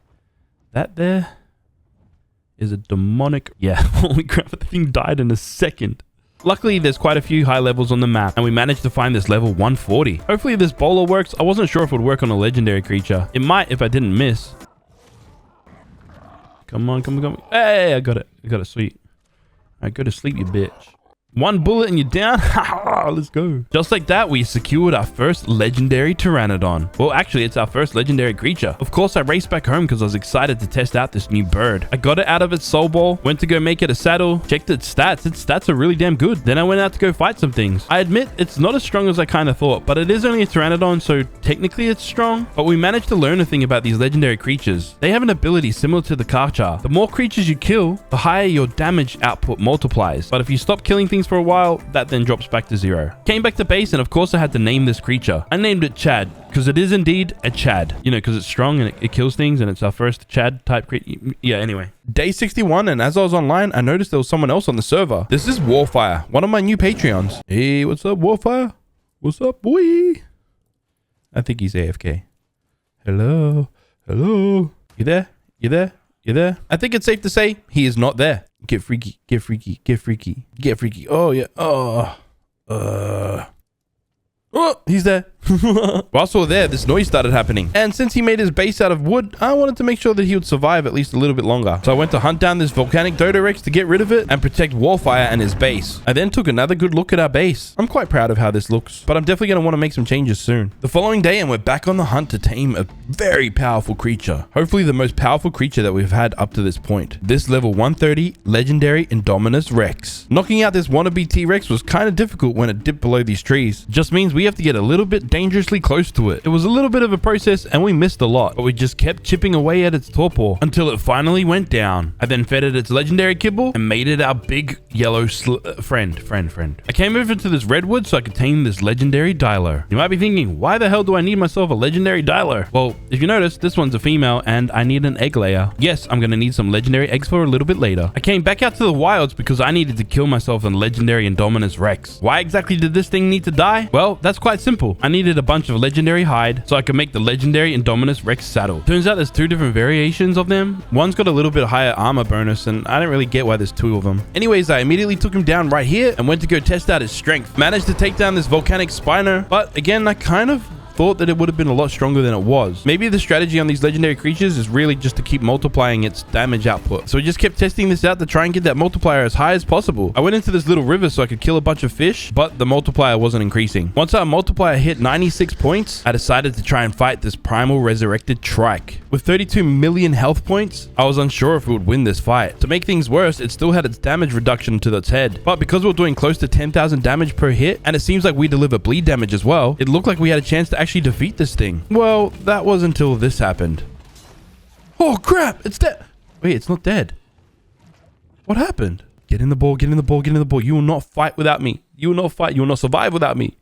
That there is a demonic... Yeah, holy crap, the thing died in a second. Luckily, there's quite a few high levels on the map, and we managed to find this level 140. Hopefully this bowler works. I wasn't sure if it would work on a legendary creature. It might if I didn't miss. Come on, come on, come on. Hey, I got it. I got it, sweet. All right, go to sleep, you bitch. One bullet and you're down. Let's go. Just like that, we secured our first legendary Pteranodon. Well, actually, it's our first legendary creature. Of course, I raced back home because I was excited to test out this new bird. I got it out of its soul ball, went to go make it a saddle, checked its stats. Its stats are really damn good. Then I went out to go fight some things. I admit, it's not as strong as I kind of thought, but it is only a Pteranodon, so technically it's strong. But we managed to learn a thing about these legendary creatures. They have an ability similar to the Karchar. The more creatures you kill, the higher your damage output multiplies. But if you stop killing things for a while, that then drops back to 0. Came back to base, and of course I had to name this creature. I named it Chad because it is indeed a Chad, you know, because it's strong and it kills things, and it's our first Chad type creature. Yeah, anyway, day 61, and as I was online, I noticed there was someone else on the server. This is Warfire, one of my new Patreons. Hey, what's up, Warfire? What's up, boy? I think he's AFK. Hello, hello, you there? You there? You there? I think it's safe to say he is not there. Get freaky, get freaky, get freaky, get freaky. Oh, yeah. Oh, he's there. Whilst we were there, this noise started happening. And since he made his base out of wood, I wanted to make sure that he would survive at least a little bit longer. So I went to hunt down this volcanic Dodorex to get rid of it and protect Warfire and his base. I then took another good look at our base. I'm quite proud of how this looks, but I'm definitely going to want to make some changes soon. The following day, and we're back on the hunt to tame a very powerful creature. Hopefully the most powerful creature that we've had up to this point. This level 130 legendary Indominus Rex. Knocking out this wannabe T-Rex was kind of difficult when it dipped below these trees. Just means we have to get a little bit dangerously close to it. It was a little bit of a process and we missed a lot, but we just kept chipping away at its torpor until it finally went down. I then fed it its legendary kibble and made it our big yellow friend. I came over to this redwood so I could tame this legendary Dilo. You might be thinking, why the hell do I need myself a legendary Dilo? Well, if you notice, this one's a female and I need an egg layer. Yes, I'm gonna need some legendary eggs for a little bit later. I came back out to the wilds because I needed to kill myself a legendary Indominus Rex. Why exactly did this thing need to die? Well, that's quite simple. I needed a bunch of legendary hide so I could make the legendary Indominus Rex saddle. Turns out there's two different variations of them. One's got a little bit higher armor bonus and I don't really get why there's two of them. Anyways, I immediately took him down right here and went to go test out his strength. Managed to take down this volcanic Spino, but again, I kind of thought that it would have been a lot stronger than it was. Maybe the strategy on these legendary creatures is really just to keep multiplying its damage output. So we just kept testing this out to try and get that multiplier as high as possible. I went into this little river so I could kill a bunch of fish, but the multiplier wasn't increasing. Once our multiplier hit 96 points, I decided to try and fight this Primal resurrected trike. With 32 million health points, I was unsure if it would win this fight. To make things worse, it still had its damage reduction to its head. But because we were doing close to 10,000 damage per hit, and it seems like we deliver bleed damage as well, it looked like we had a chance to actually defeat this thing. Well, that was until this happened. Oh crap, it's dead. Wait, it's not dead. What happened? Get in the ball, get in the ball, get in the ball. You will not fight without me. You will not fight. You will not survive without me.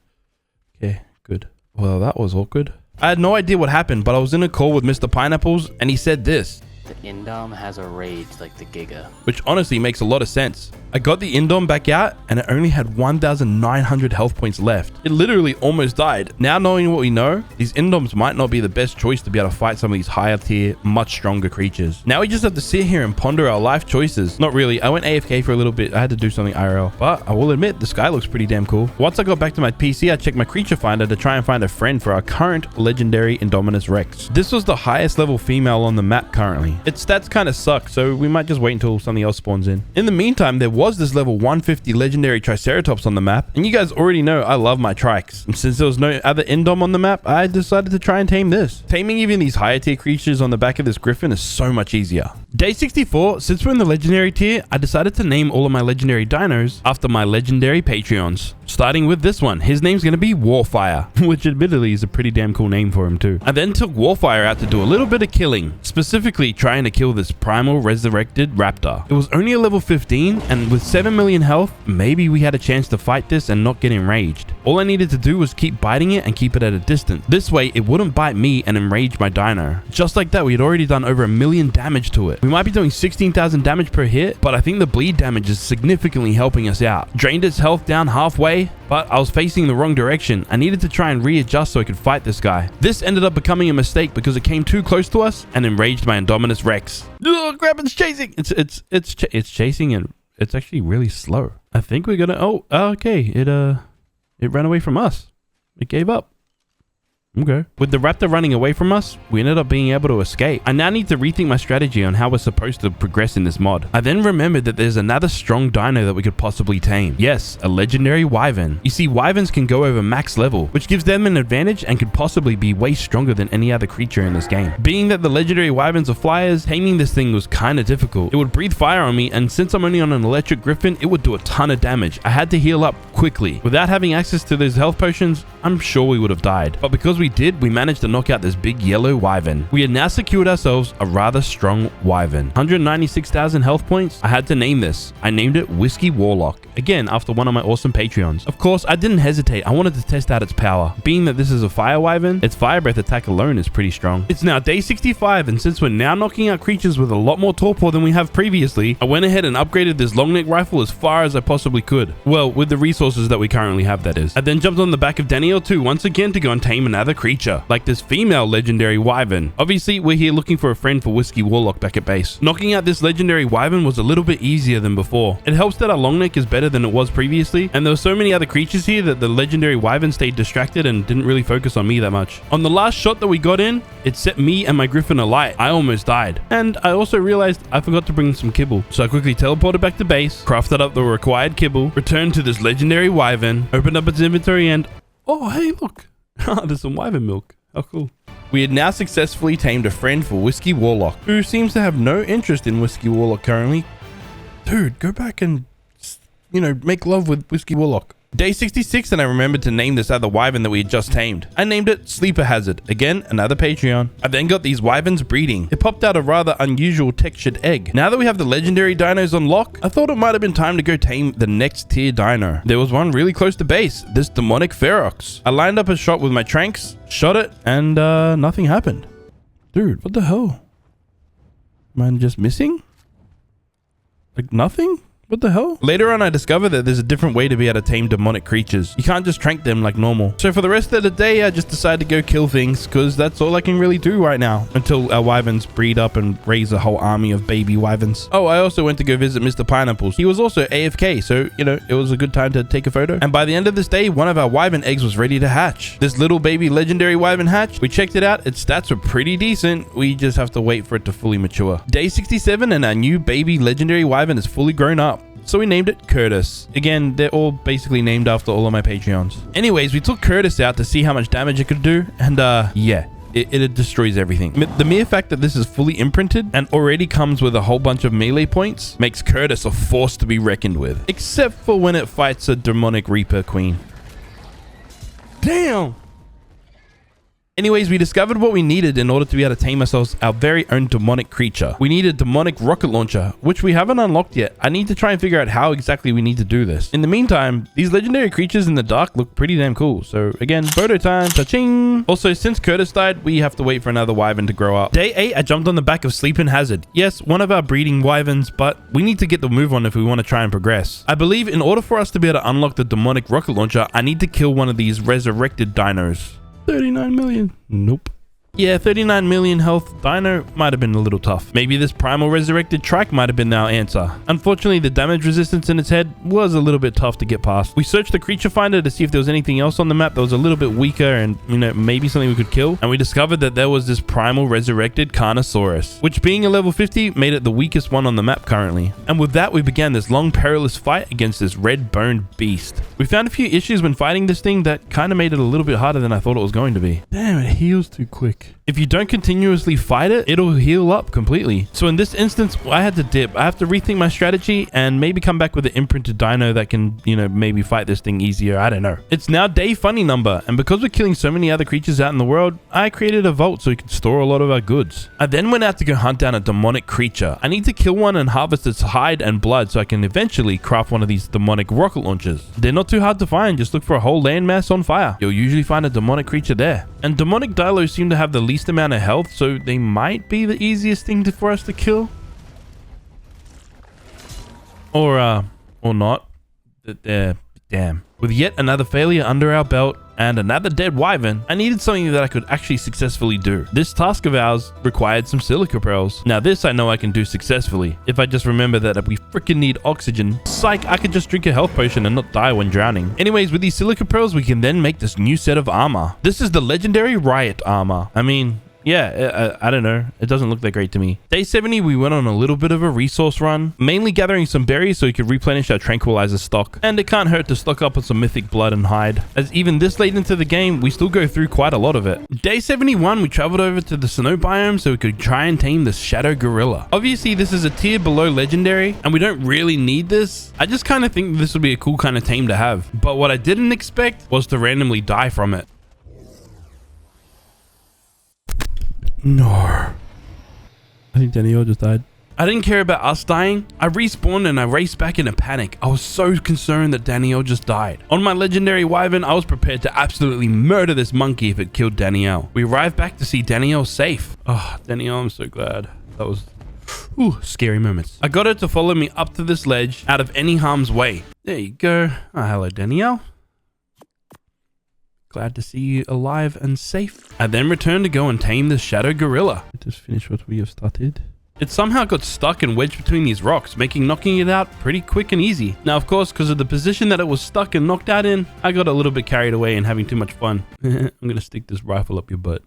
Okay, good. Well, that was awkward. I had no idea what happened, but I was in a call with Mr. Pineapples and he said this. The Indom has a rage like the Giga. Which honestly makes a lot of sense. I got the Indom back out and it only had 1,900 health points left. It literally almost died. Now knowing what we know, these Indoms might not be the best choice to be able to fight some of these higher tier, much stronger creatures. Now we just have to sit here and ponder our life choices. Not really. I went AFK for a little bit. I had to do something IRL. But I will admit, the sky looks pretty damn cool. Once I got back to my PC, I checked my creature finder to try and find a friend for our current legendary Indominus Rex. This was the highest level female on the map currently. Its stats kind of suck, so we might just wait until something else spawns in. In the meantime, there was this level 150 legendary Triceratops on the map, and you guys already know I love my trikes. And since there was no other Indom on the map, I decided to try and tame this. Taming even these higher tier creatures on the back of this Griffin is so much easier. Day 64, since we're in the legendary tier, I decided to name all of my legendary dinos after my legendary Patreons. Starting with this one, his name's going to be Warfire, which admittedly is a pretty damn cool name for him too. I then took Warfire out to do a little bit of killing, specifically trying to kill this Primal resurrected raptor. It was only a level 15, and with 7 million health, maybe we had a chance to fight this and not get enraged. All I needed to do was keep biting it and keep it at a distance. This way, it wouldn't bite me and enrage my dino. Just like that, we had already done over 1 million damage to it. We might be doing 16,000 damage per hit, but I think the bleed damage is significantly helping us out. Drained its health down halfway, but I was facing the wrong direction. I needed to try and readjust so I could fight this guy. This ended up becoming a mistake because it came too close to us and enraged my Indominus Rex. Ugh, Grabben's chasing. It's chasing and it's actually really slow. I think we're gonna. Oh, okay. It ran away from us. It gave up. Okay. With the raptor running away from us, we ended up being able to escape. I now need to rethink my strategy on how we're supposed to progress in this mod. I then remembered that there's another strong dino that we could possibly tame. Yes, a legendary wyvern. You see, wyverns can go over max level, which gives them an advantage and could possibly be way stronger than any other creature in this game. Being that the legendary wyverns are flyers, taming this thing was kind of difficult. It would breathe fire on me, and since I'm only on an electric griffin, it would do a ton of damage. I had to heal up quickly. Without having access to those health potions, I'm sure we would have died. But because we did, we managed to knock out this big yellow wyvern. We had now secured ourselves a rather strong wyvern. 196,000 health points. I had to name this. I named it Whiskey Warlock. Again, after one of my awesome Patreons. Of course, I didn't hesitate. I wanted to test out its power. Being that this is a fire wyvern, its fire breath attack alone is pretty strong. It's now day 65, and since we're now knocking out creatures with a lot more torpor than we have previously, I went ahead and upgraded this long neck rifle as far as I possibly could. Well, with the resources that we currently have, that is. I then jumped on the back of Daniel 2 once again to go and tame another creature, like this female legendary wyvern. Obviously, we're here looking for a friend for Whiskey Warlock back at base. Knocking out this legendary wyvern was a little bit easier than before. It helps that our long neck is better than it was previously, and there were so many other creatures here that the legendary wyvern stayed distracted and didn't really focus on me that much. On the last shot that we got in, it set me and my griffin alight. I almost died. And I also realized I forgot to bring some kibble. So I quickly teleported back to base, crafted up the required kibble, returned to this legendary wyvern, opened up its inventory, and oh, hey, look. There's some wyvern milk. How cool. We had now successfully tamed a friend for Whiskey Warlock, who seems to have no interest in Whiskey Warlock currently. Dude, go back and, make love with Whiskey Warlock. Day 66, and I remembered to name this other wyvern that we had just tamed. I named it Sleeper Hazard. Again, another Patreon. I then got these wyverns breeding. It popped out a rather unusual textured egg. Now that we have the legendary dinos on lock, I thought it might have been time to go tame the next tier dino. There was one really close to base, this demonic Ferox. I lined up a shot with my tranks, shot it, and nothing happened. Dude, what the hell? Am I just missing? Like nothing? What the hell? Later on, I discovered that there's a different way to be able to tame demonic creatures. You can't just trank them like normal. So for the rest of the day, I just decided to go kill things because that's all I can really do right now until our wyverns breed up and raise a whole army of baby wyverns. Oh, I also went to go visit Mr. Pineapples. He was also AFK, so, it was a good time to take a photo. And by the end of this day, one of our wyvern eggs was ready to hatch. This little baby legendary wyvern hatched. We checked it out. Its stats were pretty decent. We just have to wait for it to fully mature. Day 67 and our new baby legendary wyvern is fully grown up. So we named it Curtis. Again, they're all basically named after all of my Patreons. Anyways, we took Curtis out to see how much damage it could do. And yeah, it destroys everything. The mere fact that this is fully imprinted and already comes with a whole bunch of melee points makes Curtis a force to be reckoned with. Except for when it fights a demonic Reaper Queen. Damn! Anyways, we discovered what we needed in order to be able to tame ourselves our very own demonic creature. We need a demonic rocket launcher, which we haven't unlocked yet. I need to try and figure out how exactly we need to do this. In the meantime, these legendary creatures in the dark look pretty damn cool. So again, photo time, cha-ching. Also, since Curtis died, we have to wait for another wyvern to grow up. Day 8, I jumped on the back of Sleeping Hazard. Yes, one of our breeding wyverns, but we need to get the move on if we want to try and progress. I believe in order for us to be able to unlock the demonic rocket launcher, I need to kill one of these resurrected dinos. 39 million. Nope. Yeah, 39 million health dino might have been a little tough. Maybe this primal resurrected trike might have been our answer. Unfortunately, the damage resistance in its head was a little bit tough to get past. We searched the creature finder to see if there was anything else on the map that was a little bit weaker and, maybe something we could kill. And we discovered that there was this primal resurrected Carnosaurus, which being a level 50 made it the weakest one on the map currently. And with that, we began this long perilous fight against this red-boned beast. We found a few issues when fighting this thing that kind of made it a little bit harder than I thought it was going to be. Damn, it heals too quick. If you don't continuously fight it, it'll heal up completely. So in this instance, I had to dip. I have to rethink my strategy and maybe come back with an imprinted dino that can, maybe fight this thing easier. I don't know. It's now day funny number. And because we're killing so many other creatures out in the world, I created a vault so we could store a lot of our goods. I then went out to go hunt down a demonic creature. I need to kill one and harvest its hide and blood so I can eventually craft one of these demonic rocket launchers. They're not too hard to find. Just look for a whole landmass on fire. You'll usually find a demonic creature there. And demonic dilos seem to have the least amount of health, so they might be the easiest thing for us to kill. Or not. Damn. With yet another failure under our belt and another dead wyvern, I needed something that I could actually successfully do. This task of ours required some silica pearls. Now this I know I can do successfully. If I just remember that we freaking need oxygen. Psych, I could just drink a health potion and not die when drowning. Anyways, with these silica pearls, we can then make this new set of armor. This is the legendary riot armor. I mean, yeah, I don't know. It doesn't look that great to me. Day 70, we went on a little bit of a resource run, mainly gathering some berries so we could replenish our tranquilizer stock. And it can't hurt to stock up on some mythic blood and hide, as even this late into the game, we still go through quite a lot of it. Day 71, we traveled over to the snow biome so we could try and tame the shadow gorilla. Obviously, this is a tier below legendary, and we don't really need this. I just kind of think this would be a cool kind of tame to have. But what I didn't expect was to randomly die from it. No. I think Daniel just died. I didn't care about us dying. I respawned and I raced back in a panic. I was so concerned that Danielle just died. On my legendary wyvern, I was prepared to absolutely murder this monkey if it killed Danielle. We arrived back to see Danielle safe. Oh, Danielle, I'm so glad. That was scary moments. I got her to follow me up to this ledge out of any harm's way. There you go. Oh, hello, Danielle. Glad to see you alive and safe. I then returned to go and tame this shadow gorilla. Just finish what we have started. It somehow got stuck and wedged between these rocks, making knocking it out pretty quick and easy. Now, of course, because of the position that it was stuck and knocked out in, I got a little bit carried away and having too much fun. I'm gonna stick this rifle up your butt.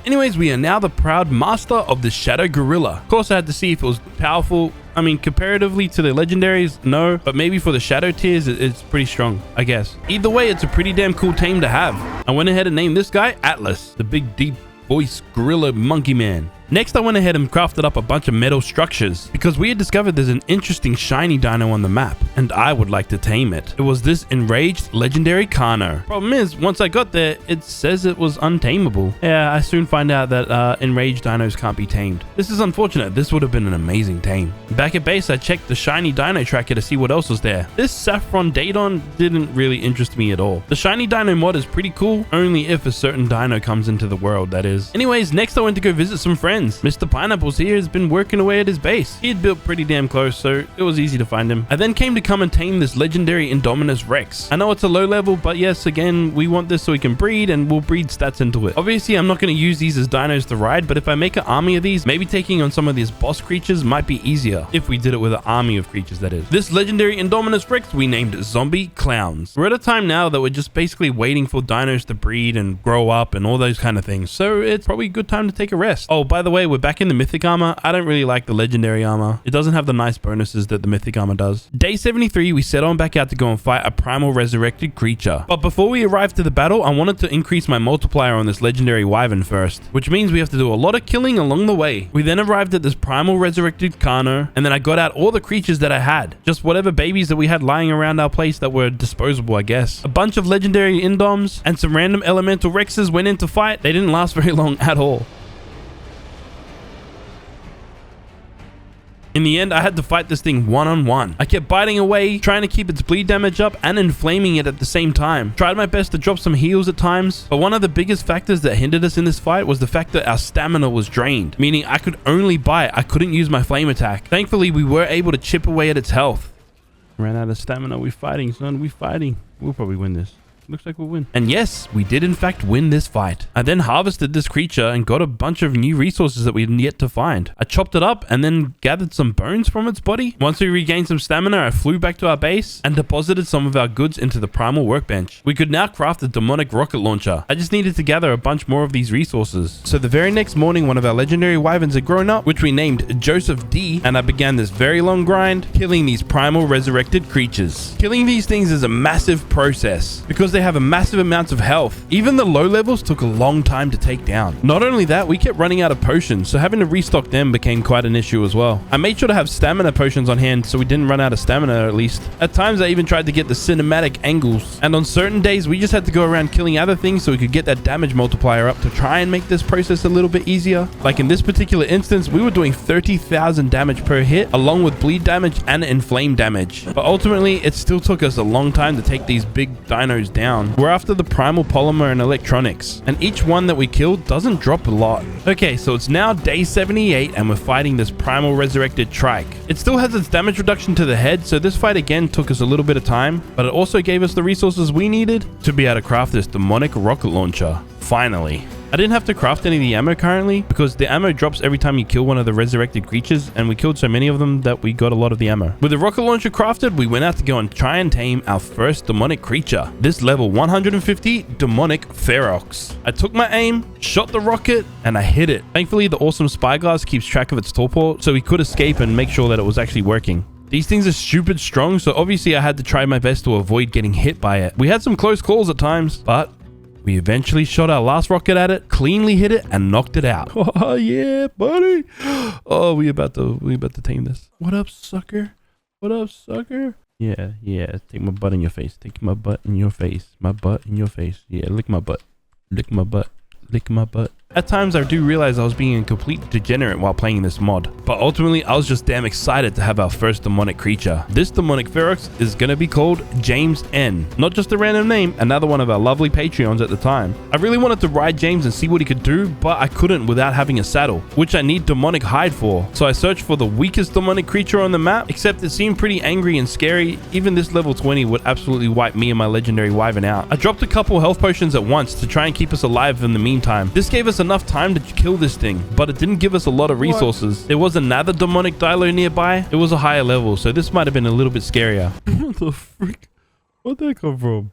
Anyways, we are now the proud master of the shadow gorilla. Of course, I had to see if it was powerful. I mean, comparatively to the legendaries, no, but maybe for the shadow tiers, it's pretty strong, I guess. Either way, it's a pretty damn cool tame to have. I went ahead and named this guy Atlas, the big deep voice gorilla monkey man. Next, I went ahead and crafted up a bunch of metal structures because we had discovered there's an interesting shiny dino on the map and I would like to tame it. It was this enraged legendary Carno. Problem is, once I got there, it says it was untamable. Yeah, I soon find out that enraged dinos can't be tamed. This is unfortunate. This would have been an amazing tame. Back at base, I checked the shiny dino tracker to see what else was there. This saffron Daedon didn't really interest me at all. The shiny dino mod is pretty cool, only if a certain dino comes into the world, that is. Anyways, next I went to go visit some friends. Mr. Pineapples here has been working away at his base. He had built pretty damn close, so it was easy to find him. I then came to come and tame this legendary Indominus Rex. I know it's a low level, but yes, again, we want this so we can breed, and we'll breed stats into it. Obviously, I'm not going to use these as dinos to ride, but if I make an army of these, maybe taking on some of these boss creatures might be easier. If we did it with an army of creatures, that is. This legendary Indominus Rex we named Zombie Clowns. We're at a time now that we're just basically waiting for dinos to breed and grow up and all those kind of things, so it's probably a good time to take a rest. Oh, by the way, we're back in the mythic armor. I don't really like the legendary armor. It doesn't have the nice bonuses that the mythic armor does. Day 73, we set on back out to go and fight a primal resurrected creature. But before we arrived to the battle, I wanted to increase my multiplier on this legendary wyvern first, which means we have to do a lot of killing along the way. We then arrived at this primal resurrected Carno, and then I got out all the creatures that I had. Just whatever babies that we had lying around our place that were disposable, I guess. A bunch of legendary Indoms and some random elemental Rexes went into fight. They didn't last very long at all. In the end, I had to fight this thing one-on-one. I kept biting away, trying to keep its bleed damage up and inflaming it at the same time. Tried my best to drop some heals at times, but one of the biggest factors that hindered us in this fight was the fact that our stamina was drained, meaning I could only bite. I couldn't use my flame attack. Thankfully, we were able to chip away at its health. Ran out of stamina. We fighting, son. We fighting. We'll probably win this. Looks like we'll win. And yes, we did in fact win this fight. I then harvested this creature and got a bunch of new resources that we didn't yet to find. I chopped it up and then gathered some bones from its body. Once we regained some stamina, I flew back to our base and deposited some of our goods into the primal workbench. We could now craft a demonic rocket launcher. I just needed to gather a bunch more of these resources. So the very next morning, one of our legendary wyverns had grown up, which we named Joseph D, and I began this very long grind, killing these primal resurrected creatures. Killing these things is a massive process because they have a massive amounts of health. Even the low levels took a long time to take down. Not only that, we kept running out of potions, so having to restock them became quite an issue as well. I made sure to have stamina potions on hand so we didn't run out of stamina at least. At times I even tried to get the cinematic angles, and on certain days we just had to go around killing other things so we could get that damage multiplier up to try and make this process a little bit easier. Like in this particular instance, we were doing 30,000 damage per hit along with bleed damage and inflame damage. But ultimately it still took us a long time to take these big dinos down. down. We're after the Primal Polymer and Electronics, and each one that we killed doesn't drop a lot. Okay, so it's now day 78 and we're fighting this Primal Resurrected Trike. It still has its damage reduction to the head, so this fight again took us a little bit of time, but it also gave us the resources we needed to be able to craft this demonic rocket launcher. Finally. I didn't have to craft any of the ammo currently because the ammo drops every time you kill one of the resurrected creatures, and we killed so many of them that we got a lot of the ammo. With the rocket launcher crafted, we went out to go and try and tame our first demonic creature, this level 150 demonic Ferox. I took my aim, shot the rocket, and I hit it. Thankfully, the awesome spyglass keeps track of its torpor, so we could escape and make sure that it was actually working. These things are stupid strong, so obviously I had to try my best to avoid getting hit by it. We had some close calls at times, but we eventually shot our last rocket at it, cleanly hit it, and knocked it out. Oh yeah, buddy. Oh, we about to tame this. What up, sucker? What up, sucker? Yeah. Take my butt in your face. Take my butt in your face. My butt in your face. Yeah, lick my butt. Lick my butt. Lick my butt. At times, I do realize I was being a complete degenerate while playing this mod, but ultimately, I was just damn excited to have our first demonic creature. This demonic Ferox is gonna be called James N. Not just a random name, another one of our lovely Patreons at the time. I really wanted to ride James and see what he could do, but I couldn't without having a saddle, which I need demonic hide for. So I searched for the weakest demonic creature on the map, except it seemed pretty angry and scary. Even this level 20 would absolutely wipe me and my legendary wyvern out. I dropped a couple health potions at once to try and keep us alive in the meantime. This gave us enough time to kill this thing, but it didn't give us a lot of resources. What? There was another demonic Dilo nearby. It was a higher level, so this might have been a little bit scarier. What the freak? Where'd that come from?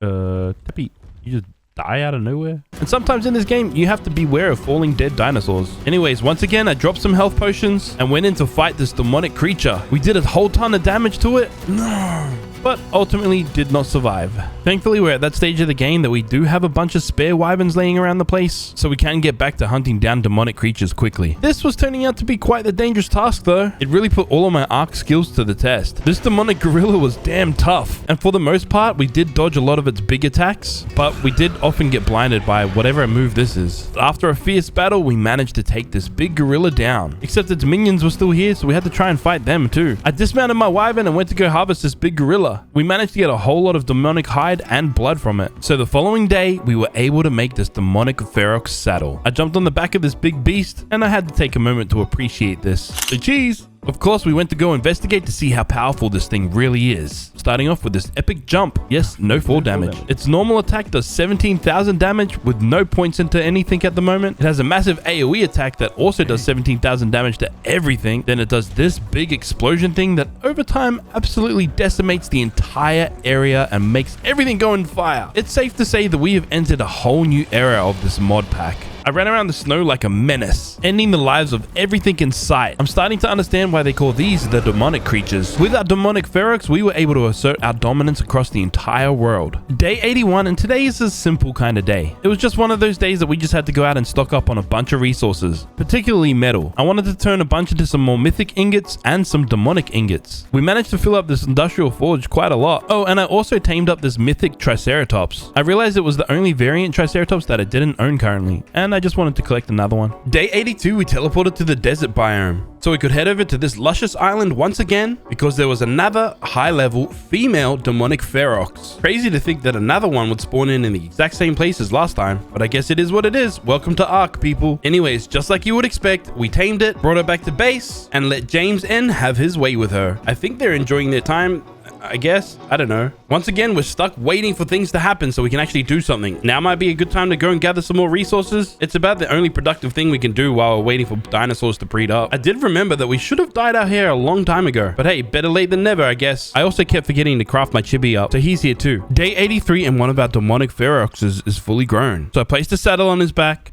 Teppy, you just die out of nowhere? And sometimes in this game, you have to beware of falling dead dinosaurs. Anyways, once again, I dropped some health potions and went in to fight this demonic creature. We did a whole ton of damage to it. No. But ultimately did not survive. Thankfully, we're at that stage of the game that we do have a bunch of spare wyverns laying around the place, so we can get back to hunting down demonic creatures quickly. This was turning out to be quite the dangerous task though. It really put all of my ARK skills to the test. This demonic gorilla was damn tough, and for the most part, we did dodge a lot of its big attacks, but we did often get blinded by whatever move this is. After a fierce battle, we managed to take this big gorilla down, except its minions were still here, so we had to try and fight them too. I dismounted my wyvern and went to go harvest this big gorilla. We managed to get a whole lot of demonic hide and blood from it. So the following day, we were able to make this demonic Ferox saddle. I jumped on the back of this big beast, and I had to take a moment to appreciate this. So cheese! Of course, we went to go investigate to see how powerful this thing really is. Starting off with this epic jump. Yes, no fall damage. Its normal attack does 17,000 damage with no points into anything at the moment. It has a massive AoE attack that also does 17,000 damage to everything. Then it does this big explosion thing that over time absolutely decimates the entire area and makes everything go on fire. It's safe to say that we have entered a whole new era of this mod pack. I ran around the snow like a menace, ending the lives of everything in sight. I'm starting to understand why they call these the demonic creatures. With our demonic Ferox, we were able to assert our dominance across the entire world. Day 81, and today is a simple kind of day. It was just one of those days that we just had to go out and stock up on a bunch of resources, particularly metal. I wanted to turn a bunch into some more mythic ingots and some demonic ingots. We managed to fill up this industrial forge quite a lot. Oh, and I also tamed up this mythic Triceratops. I realized it was the only variant Triceratops that I didn't own currently, and I just wanted to collect another one. Day 82, we teleported to the desert biome, so we could head over to this luscious island once again because there was another high-level female demonic Ferox. Crazy to think that another one would spawn in the exact same place as last time, but I guess it is what it is. Welcome to ARK, people. Anyways, just like you would expect, we tamed it, brought her back to base, and let James N have his way with her. I think they're enjoying their time, I guess. I don't know. Once again, we're stuck waiting for things to happen so we can actually do something. Now might be a good time to go and gather some more resources. It's about the only productive thing we can do while we're waiting for dinosaurs to breed up. I did remember that we should have dyed our hair a long time ago, but hey, better late than never, I guess. I also kept forgetting to craft my chibi up, so he's here too. Day 83 and one of our demonic Feroxes is fully grown. So I placed a saddle on his back,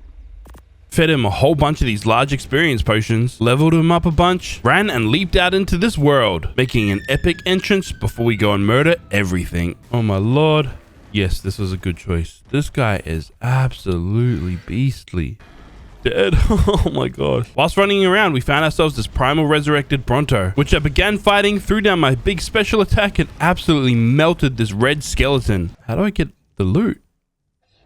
fed him a whole bunch of these large experience potions, leveled him up a bunch, ran and leaped out into this world, making an epic entrance before we go and murder everything. Oh my lord. Yes, this was a good choice. This guy is absolutely beastly. Dead. Oh my gosh. Whilst running around, we found ourselves this Primal Resurrected Bronto, which I began fighting, threw down my big special attack, and absolutely melted this red skeleton. How do I get the loot?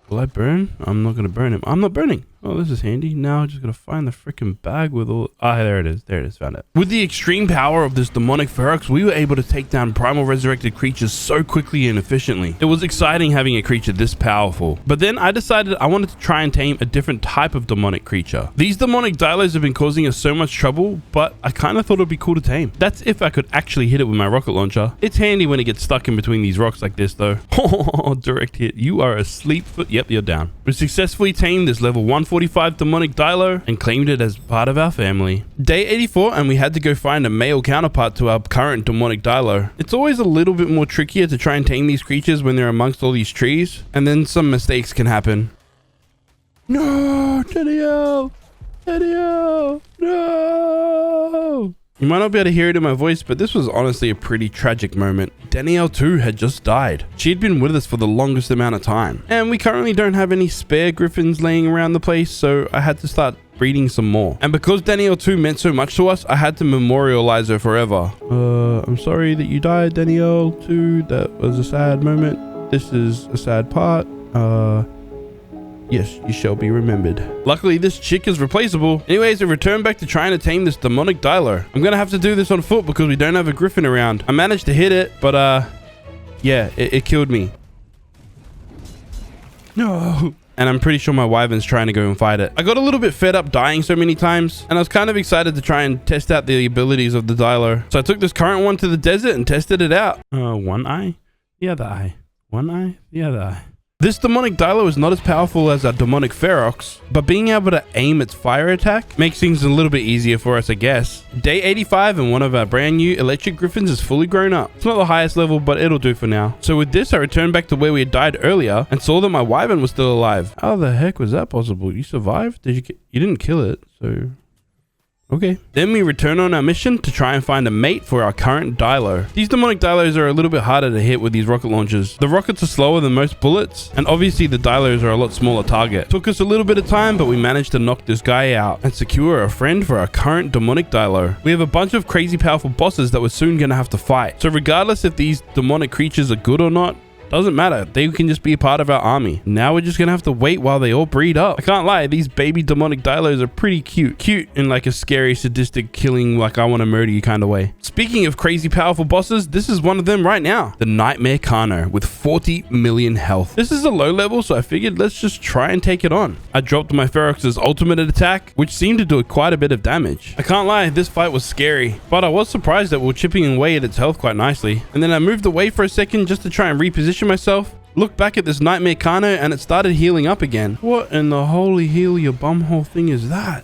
Will I burn? I'm not going to burn him. I'm not burning. Oh, this is handy. Now I just gotta find the freaking bag with all... Ah, there it is. There it is. Found it. With the extreme power of this demonic Ferox, we were able to take down primal resurrected creatures so quickly and efficiently. It was exciting having a creature this powerful. But then I decided I wanted to try and tame a different type of demonic creature. These demonic dilos have been causing us so much trouble, but I kind of thought it'd be cool to tame. That's if I could actually hit it with my rocket launcher. It's handy when it gets stuck in between these rocks like this though. Oh, direct hit. You are asleep. Yep, you're down. We successfully tamed this level 145 demonic dilo and claimed it as part of our family. Day 84, and we had to go find a male counterpart to our current demonic dilo. It's always a little bit more trickier to try and tame these creatures when they're amongst all these trees, and then some mistakes can happen. No, Danielle! Danielle! No! You might not be able to hear it in my voice, but this was honestly a pretty tragic moment. Danielle too had just died. She had been with us for the longest amount of time. And we currently don't have any spare griffins laying around the place, so I had to start breeding some more. And because Danielle 2 meant so much to us, I had to memorialize her forever. I'm sorry that you died, Danielle 2. That was a sad moment. This is a sad part. Yes, you shall be remembered. Luckily, this chick is replaceable. Anyways, I returned back to trying to tame this demonic dilo. I'm gonna have to do this on foot because we don't have a griffin around. I managed to hit it, but yeah, it killed me. No. And I'm pretty sure my wyvern's trying to go and fight it. I got a little bit fed up dying so many times, and I was kind of excited to try and test out the abilities of the dilo. So I took this current one to the desert and tested it out. One eye, the other eye. One eye, the other eye. This demonic dilo is not as powerful as our demonic Ferox, but being able to aim its fire attack makes things a little bit easier for us, I guess. Day 85 and one of our brand new electric griffins is fully grown up. It's not the highest level, but it'll do for now. So with this, I returned back to where we had died earlier and saw that my wyvern was still alive. How the heck was that possible? You survived? You didn't kill it, so... Okay. Then we return on our mission to try and find a mate for our current dilo. These demonic dilos are a little bit harder to hit with these rocket launchers. The rockets are slower than most bullets, and obviously the dilos are a lot smaller target. Took us a little bit of time, but we managed to knock this guy out and secure a friend for our current demonic dilo. We have a bunch of crazy powerful bosses that we're soon gonna have to fight. So regardless if these demonic creatures are good or not, doesn't matter. They can just be a part of our army. Now we're just gonna have to wait while they all breed up. I can't lie, these baby demonic dilos are pretty cute. Cute in like a scary, sadistic, killing, like I want to murder you kind of way. Speaking of crazy powerful bosses, this is one of them right now. The Nightmare Kano with 40 million health. This is a low level, so I figured let's just try and take it on. I dropped my Ferox's ultimate attack, which seemed to do quite a bit of damage. I can't lie, this fight was scary, but I was surprised that we were chipping away at its health quite nicely. And then I moved away for a second just to try and reposition myself, look back at this Nightmare Kano, and it started healing up again. What in the holy heal your bumhole thing is that?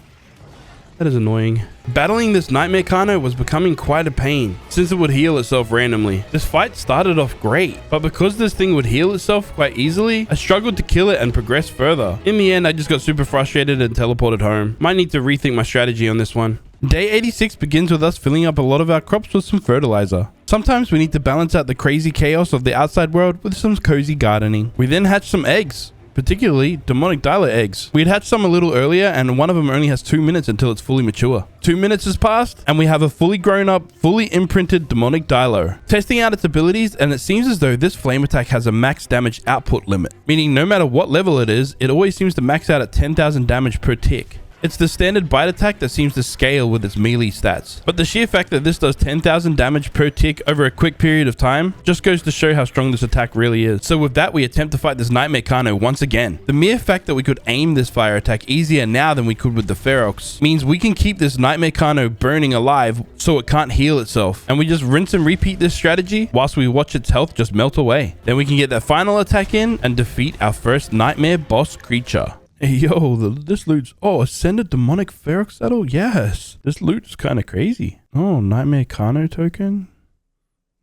That is annoying. Battling this Nightmare Kano was becoming quite a pain, since it would heal itself randomly. This fight started off great, but because this thing would heal itself quite easily, I struggled to kill it and progress further. In the end, I just got super frustrated and teleported home. Might need to rethink my strategy on this one. Day 86 begins with us filling up a lot of our crops with some fertilizer. Sometimes we need to balance out the crazy chaos of the outside world with some cozy gardening. We then hatch some eggs, particularly demonic dilo eggs. We'd hatched some a little earlier, and one of them only has 2 minutes until it's fully mature. 2 minutes has passed, and we have a fully grown up, fully imprinted demonic dilo. Testing out its abilities, and it seems as though this flame attack has a max damage output limit, meaning no matter what level it is, it always seems to max out at 10,000 damage per tick. It's the standard bite attack that seems to scale with its melee stats. But the sheer fact that this does 10,000 damage per tick over a quick period of time just goes to show how strong this attack really is. So with that, we attempt to fight this Nightmare Kano once again. The mere fact that we could aim this fire attack easier now than we could with the Ferox means we can keep this Nightmare Kano burning alive so it can't heal itself. And we just rinse and repeat this strategy whilst we watch its health just melt away. Then we can get that final attack in and defeat our first Nightmare boss creature. Hey, yo, this loot's... Oh, Ascended Demonic Ferox Saddle? Yes. This loot's kind of crazy. Oh, Nightmare Kano token?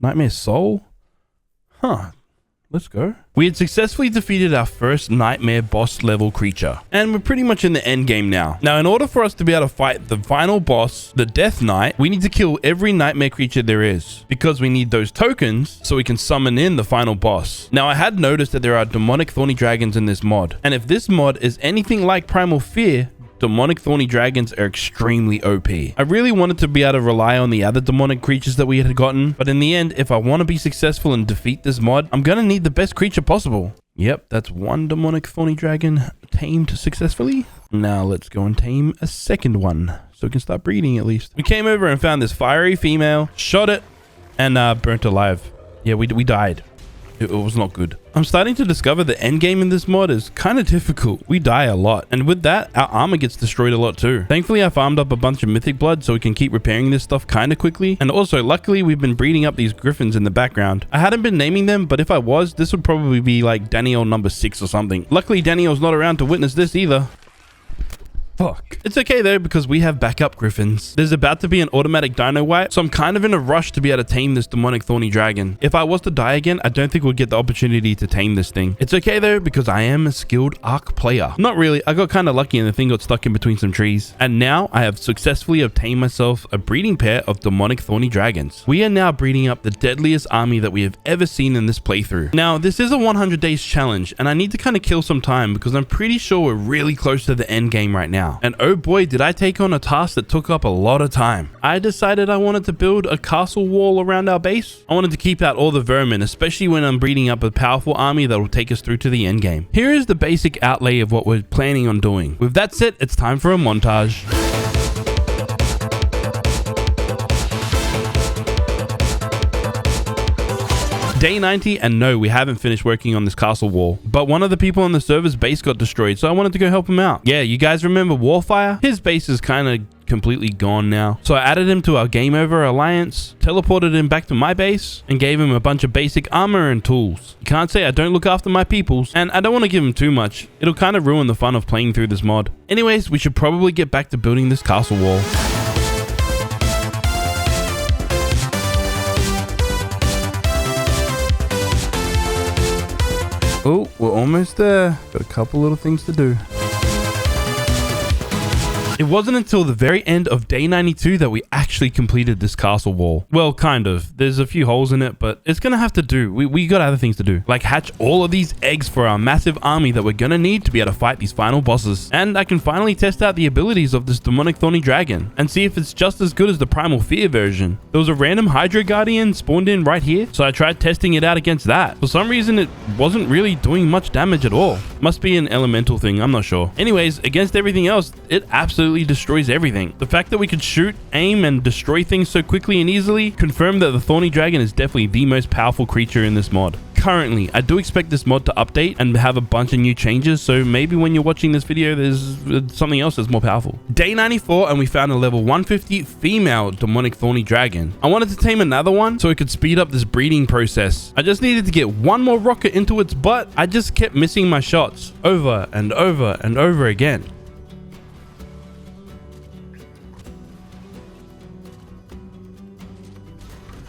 Nightmare Soul? Huh. Let's go. We had successfully defeated our first Nightmare boss level creature, and we're pretty much in the end game now. Now, in order for us to be able to fight the final boss, the Death Knight, we need to kill every Nightmare creature there is, because we need those tokens so we can summon in the final boss. Now, I had noticed that there are demonic thorny dragons in this mod, and if this mod is anything like Primal Fear, demonic thorny dragons are extremely OP. I really wanted to be able to rely on the other demonic creatures that we had gotten, but in the end, if I want to be successful and defeat this mod, I'm gonna need the best creature possible. Yep, that's one demonic thorny dragon tamed successfully. Now let's go and tame a second one so we can start breeding at least. We came over and found this fiery female, shot it, and burnt alive. Yeah, we died. It was not good. I'm starting to discover the end game in this mod is kind of difficult. We die a lot. And with that, our armor gets destroyed a lot too. Thankfully, I farmed up a bunch of mythic blood so we can keep repairing this stuff kind of quickly. And also, luckily, we've been breeding up these griffins in the background. I hadn't been naming them, but if I was, this would probably be like Daniel number 6 or something. Luckily, Daniel's not around to witness this either. Fuck. It's okay though, because we have backup griffins. There's about to be an automatic dino wipe, so I'm kind of in a rush to be able to tame this demonic thorny dragon. If I was to die again, I don't think we'll get the opportunity to tame this thing. It's okay though, because I am a skilled ARK player. Not really, I got kind of lucky and the thing got stuck in between some trees. And now I have successfully obtained myself a breeding pair of demonic thorny dragons. We are now breeding up the deadliest army that we have ever seen in this playthrough. Now, this is a 100 days challenge, and I need to kind of kill some time because I'm pretty sure we're really close to the end game right now. And oh boy, did I take on a task that took up a lot of time. I decided I wanted to build a castle wall around our base. I wanted to keep out all the vermin, especially when I'm breeding up a powerful army that will take us through to the end game. Here is the basic outlay of what we're planning on doing. With that said, it's time for a montage. Day 90, and no, we haven't finished working on this castle wall, but one of the people on the server's base got destroyed, so I wanted to go help him out. Yeah, you guys remember Warfire? His base is kind of completely gone now. So I added him to our Game Over Alliance, teleported him back to my base, and gave him a bunch of basic armor and tools. You can't say I don't look after my peoples, and I don't want to give him too much. It'll kind of ruin the fun of playing through this mod. Anyways, we should probably get back to building this castle wall. Oh, we're almost there. Got a couple little things to do. It wasn't until the very end of day 92 that we actually completed this castle wall. Well, kind of. There's a few holes in it, but it's gonna have to do. We got other things to do, like hatch all of these eggs for our massive army that we're gonna need to be able to fight these final bosses. And I can finally test out the abilities of this demonic thorny dragon and see if it's just as good as the Primal Fear version. There was a random Hydra Guardian spawned in right here, so I tried testing it out against that. For some reason, it wasn't really doing much damage at all. Must be an elemental thing, I'm not sure. Anyways, against everything else, it absolutely destroys everything. The fact that we could shoot, aim, and destroy things so quickly and easily confirmed that the Thorny Dragon is definitely the most powerful creature in this mod. Currently, I do expect this mod to update and have a bunch of new changes, so maybe when you're watching this video, there's something else that's more powerful. Day 94, and we found a level 150 female demonic thorny dragon. I wanted to tame another one so it could speed up this breeding process. I just needed to get one more rocket into its butt. I just kept missing my shots over and over and over again.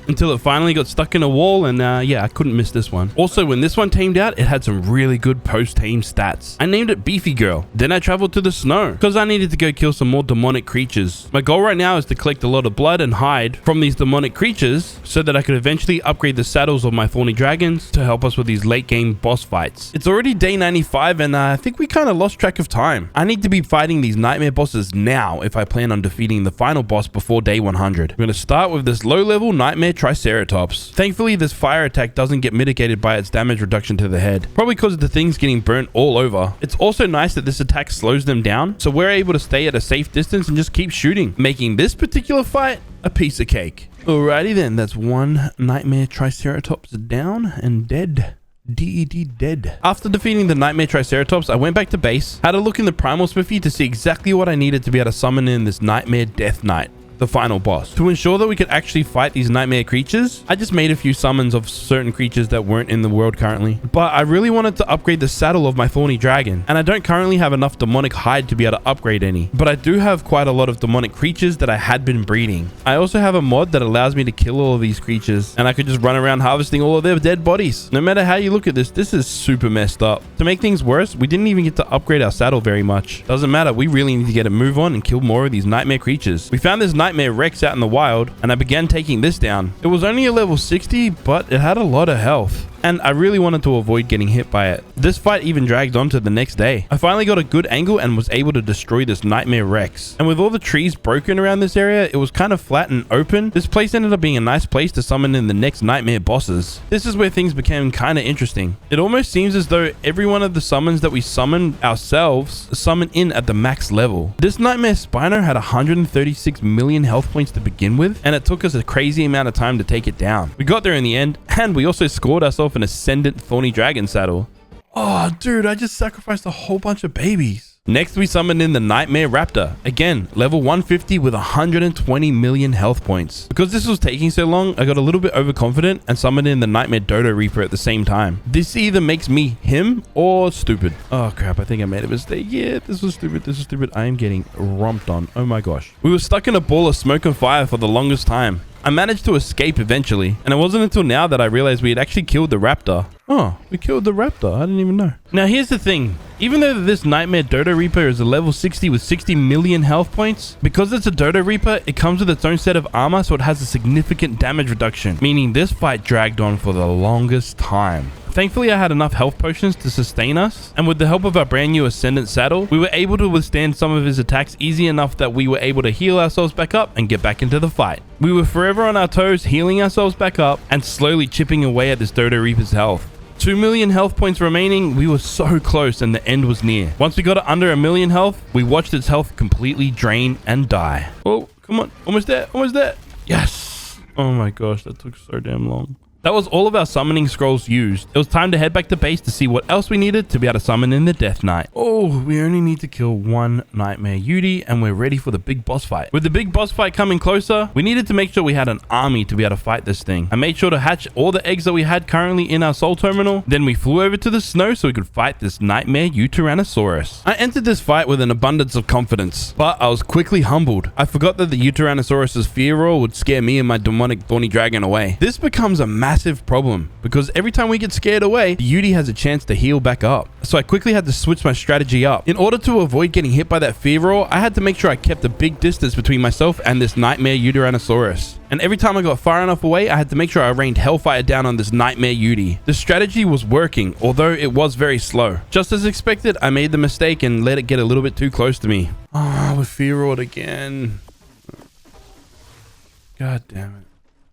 Until it finally got stuck in a wall, and yeah, I couldn't miss this one. Also, when this one tamed out, it had some really good post-tame stats. I named it Beefy Girl. Then I traveled to the snow because I needed to go kill some more demonic creatures. My goal right now is to collect a lot of blood and hide from these demonic creatures so that I could eventually upgrade the saddles of my thorny dragons to help us with these late game boss fights. It's already day 95, and I think we kind of lost track of time. I need to be fighting these nightmare bosses now if I plan on defeating the final boss before day 100. I'm going to start with this low-level nightmare Triceratops. Thankfully, this fire attack doesn't get mitigated by its damage reduction to the head, probably because the thing's getting burnt all over. It's also nice that this attack slows them down, so we're able to stay at a safe distance and just keep shooting, making this particular fight a piece of cake. Alrighty then, that's one nightmare Triceratops down and dead. Dead. After defeating the Nightmare Triceratops, I went back to base, had a look in the Primal Smithy to see exactly what I needed to be able to summon in this Nightmare Death Knight, the final boss. To ensure that we could actually fight these nightmare creatures, I just made a few summons of certain creatures that weren't in the world currently. But I really wanted to upgrade the saddle of my thorny dragon, and I don't currently have enough demonic hide to be able to upgrade any. But I do have quite a lot of demonic creatures that I had been breeding. I also have a mod that allows me to kill all of these creatures, and I could just run around harvesting all of their dead bodies. No matter how you look at this, this is super messed up. To make things worse, we didn't even get to upgrade our saddle very much. Doesn't matter, we really need to get a move on and kill more of these nightmare creatures. We found this Nightmare Rex out in the wild, and I began taking this down. It was only a level 60, but it had a lot of health. and I really wanted to avoid getting hit by it. This fight even dragged on to the next day. I finally got a good angle and was able to destroy this Nightmare Rex. And with all the trees broken around this area, it was kind of flat and open. This place ended up being a nice place to summon in the next Nightmare bosses. This is where things became kind of interesting. It almost seems as though every one of the summons that we summon ourselves summon in at the max level. This Nightmare Spino had 136 million health points to begin with, and it took us a crazy amount of time to take it down. We got there in the end, and we also scored ourselves an Ascendant Thorny Dragon saddle. Oh, dude, I just sacrificed a whole bunch of babies. Next, we summoned in the Nightmare Raptor. Again, level 150 with 120 million health points. Because this was taking so long, I got a little bit overconfident and summoned in the Nightmare Dodo Reaper at the same time. This either makes me him or stupid. Oh crap, I think I made a mistake. Yeah, this was stupid. This is stupid. I am getting romped on. Oh my gosh. We were stuck in a ball of smoke and fire for the longest time. I managed to escape eventually, and it wasn't until now that I realized we had actually killed the raptor. Oh, we killed the raptor. I didn't even know. Now, here's the thing. Even though this Nightmare Dodo Reaper is a level 60 with 60 million health points, because it's a Dodo Reaper, it comes with its own set of armor, so it has a significant damage reduction, meaning this fight dragged on for the longest time. Thankfully, I had enough health potions to sustain us, and with the help of our brand new Ascendant saddle, we were able to withstand some of his attacks easy enough that we were able to heal ourselves back up and get back into the fight. We were forever on our toes, healing ourselves back up and slowly chipping away at this Dodo Reaper's health. 2 million health points remaining. We were so close and the end was near. Once we got it under 1 million health, we watched its health completely drain and die. Oh, come on. Almost there. Almost there. Yes. Oh my gosh, that took so damn long. That was all of our summoning scrolls used. It was time to head back to base to see what else we needed to be able to summon in the Death Knight. Oh, we only need to kill one Nightmare Yudi and we're ready for the big boss fight. With the big boss fight coming closer, we needed to make sure we had an army to be able to fight this thing. I made sure to hatch all the eggs that we had currently in our soul terminal. Then we flew over to the snow so we could fight this Nightmare Tyrannosaurus. I entered this fight with an abundance of confidence, but I was quickly humbled. I forgot that the Tyrannosaurus's fear roar would scare me and my demonic thorny dragon away. This becomes a massive problem because every time we get scared away, the Yudi has a chance to heal back up. So I quickly had to switch my strategy up. In order to avoid getting hit by that fear roar, I had to make sure I kept a big distance between myself and this Nightmare Tyrannosaurus. And every time I got far enough away, I had to make sure I rained Hellfire down on this Nightmare Yudi. The strategy was working, although it was very slow. Just as expected, I made the mistake and let it get a little bit too close to me. Oh, we fear roared again. God damn it.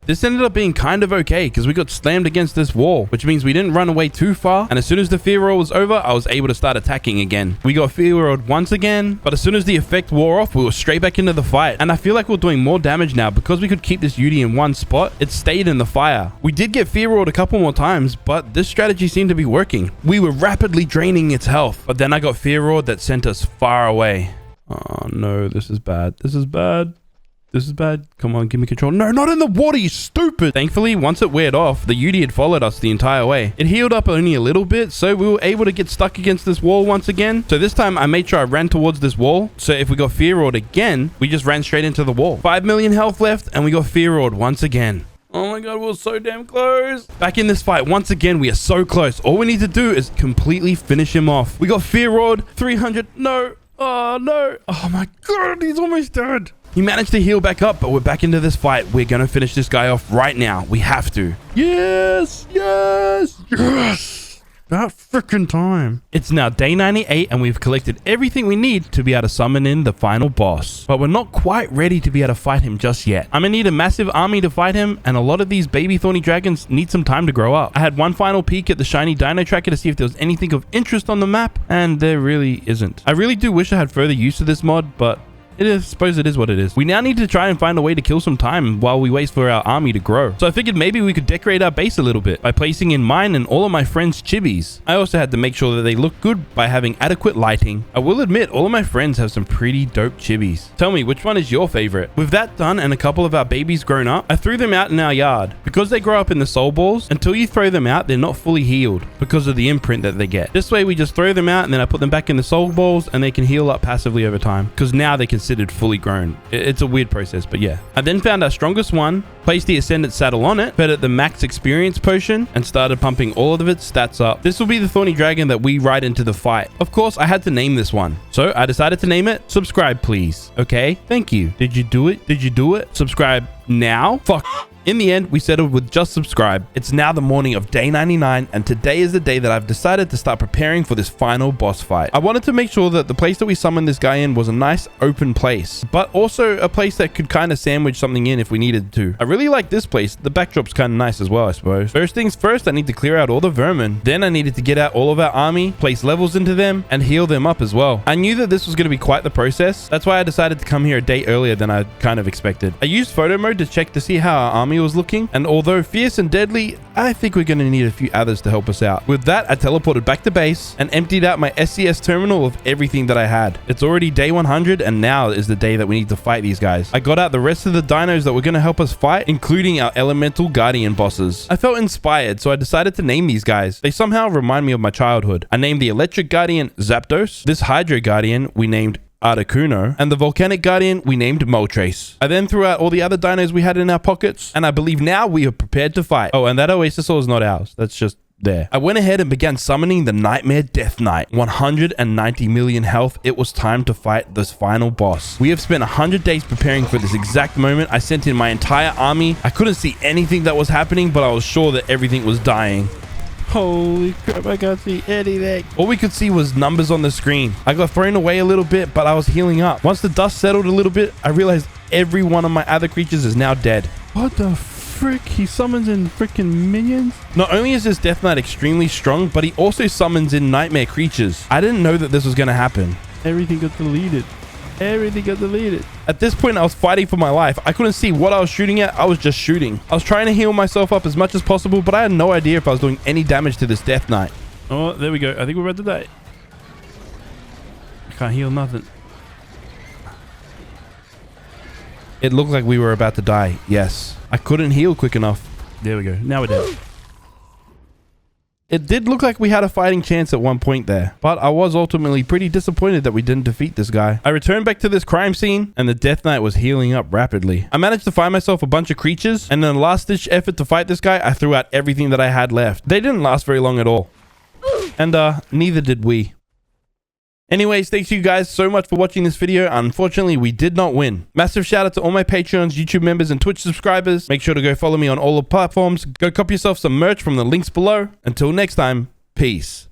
This ended up being kind of okay because we got slammed against this wall, which means we didn't run away too far. And as soon as the fear roar was over, I was able to start attacking again. We got fear roared once again, but as soon as the effect wore off, we were straight back into the fight. And I feel like we're doing more damage now because we could keep this Yudi in one spot. It stayed in the fire. We did get fear roared a couple more times, but this strategy seemed to be working. We were rapidly draining its health, but then I got fear roared that sent us far away. Oh no, this is bad. This is bad. This is bad. Come on, give me control. No, not in the water, you stupid. Thankfully, once it weared off, the Yudi had followed us the entire way. It healed up only a little bit, so we were able to get stuck against this wall once again. So this time, I made sure I ran towards this wall. So if we got fear roared again, we just ran straight into the wall. 5 million health left, and we got fear roared once again. Oh my god, we're so damn close. Back in this fight, once again, we are so close. All we need to do is completely finish him off. We got fear roared. 300. No. Oh, no. Oh my god, he's almost dead. He managed to heal back up, but we're back into this fight. We're going to finish this guy off right now. We have to. Yes, yes, yes. About freaking time. It's now day 98 and we've collected everything we need to be able to summon in the final boss. But we're not quite ready to be able to fight him just yet. I'm going to need a massive army to fight him, and a lot of these baby thorny dragons need some time to grow up. I had one final peek at the shiny dino tracker to see if there was anything of interest on the map, and there really isn't. I really do wish I had further use of this mod, but I suppose it is what it is. We now need to try and find a way to kill some time while we wait for our army to grow. So I figured maybe we could decorate our base a little bit by placing in mine and all of my friends' chibis. I also had to make sure that they look good by having adequate lighting. I will admit, all of my friends have some pretty dope chibis. Tell me, which one is your favorite? With that done and a couple of our babies grown up, I threw them out in our yard. Because they grow up in the soul balls, until you throw them out, they're not fully healed because of the imprint that they get. This way, we just throw them out and then I put them back in the soul balls and they can heal up passively over time because now they considered fully grown. It's a weird process, but yeah. I then found our strongest one, placed the Ascendant saddle on it, fed it the max experience potion, and started pumping all of its stats up. This will be the thorny dragon that we ride into the fight. Of course, I had to name this one. So I decided to name it Subscribe Please. Okay, thank you. Did you do it? Did you do it? Subscribe now? Fuck. In the end, we settled with just subscribe. It's now the morning of day 99, and today is the day that I've decided to start preparing for this final boss fight. I wanted to make sure that the place that we summoned this guy in was a nice open place, but also a place that could kind of sandwich something in if we needed to. I really like this place. The backdrop's kind of nice as well, I suppose. First things first, I need to clear out all the vermin. Then I needed to get out all of our army, place levels into them, and heal them up as well. I knew that this was going to be quite the process. That's why I decided to come here a day earlier than I kind of expected. I used photo mode to check to see how our army was looking, and although fierce and deadly, I think we're going to need a few others to help us out. With that, I teleported back to base and emptied out my SCS terminal of everything that I had. It's already day 100, and now is the day that we need to fight these guys. I got out the rest of the dinos that were going to help us fight, including our elemental guardian bosses. I felt inspired, so I decided to name these guys. They somehow remind me of my childhood. I named the electric guardian Zapdos. This hydro guardian we named Articuno, and the volcanic guardian we named Moltres. I then threw out all the other dinos we had in our pockets, and I believe now we are prepared to fight. Oh, and that Oasis is not ours. That's just there. I went ahead and began summoning the Nightmare Death Knight. 190 million health. It was time to fight this final boss. We have spent 100 days preparing for this exact moment. I sent in my entire army. I couldn't see anything that was happening, but I was sure that everything was dying. Holy crap, I can't see anything. All we could see was numbers on the screen. I got thrown away a little bit, but I was healing up. Once the dust settled a little bit, I realized every one of my other creatures is now dead. What the frick? He summons in freaking minions? Not only is this Death Knight extremely strong, but he also summons in nightmare creatures. I didn't know that this was going to happen. Everything got deleted. Everything got deleted. At this point, I was fighting for my life. I couldn't see what I was shooting at. I was just shooting. I was trying to heal myself up as much as possible, but I had no idea if I was doing any damage to this Death Knight. Oh, there we go. I think we're about to die. I can't heal nothing. It looked like we were about to die. Yes. I couldn't heal quick enough. There we go. Now we're dead. It did look like we had a fighting chance at one point there, but I was ultimately pretty disappointed that we didn't defeat this guy. I returned back to this crime scene, and the Death Knight was healing up rapidly. I managed to find myself a bunch of creatures, and in a last-ditch effort to fight this guy, I threw out everything that I had left. They didn't last very long at all. And neither did we. Anyways, thanks you guys so much for watching this video. Unfortunately, we did not win. Massive shout out to all my Patreons, YouTube members, and Twitch subscribers. Make sure to go follow me on all the platforms. Go copy yourself some merch from the links below. Until next time, peace.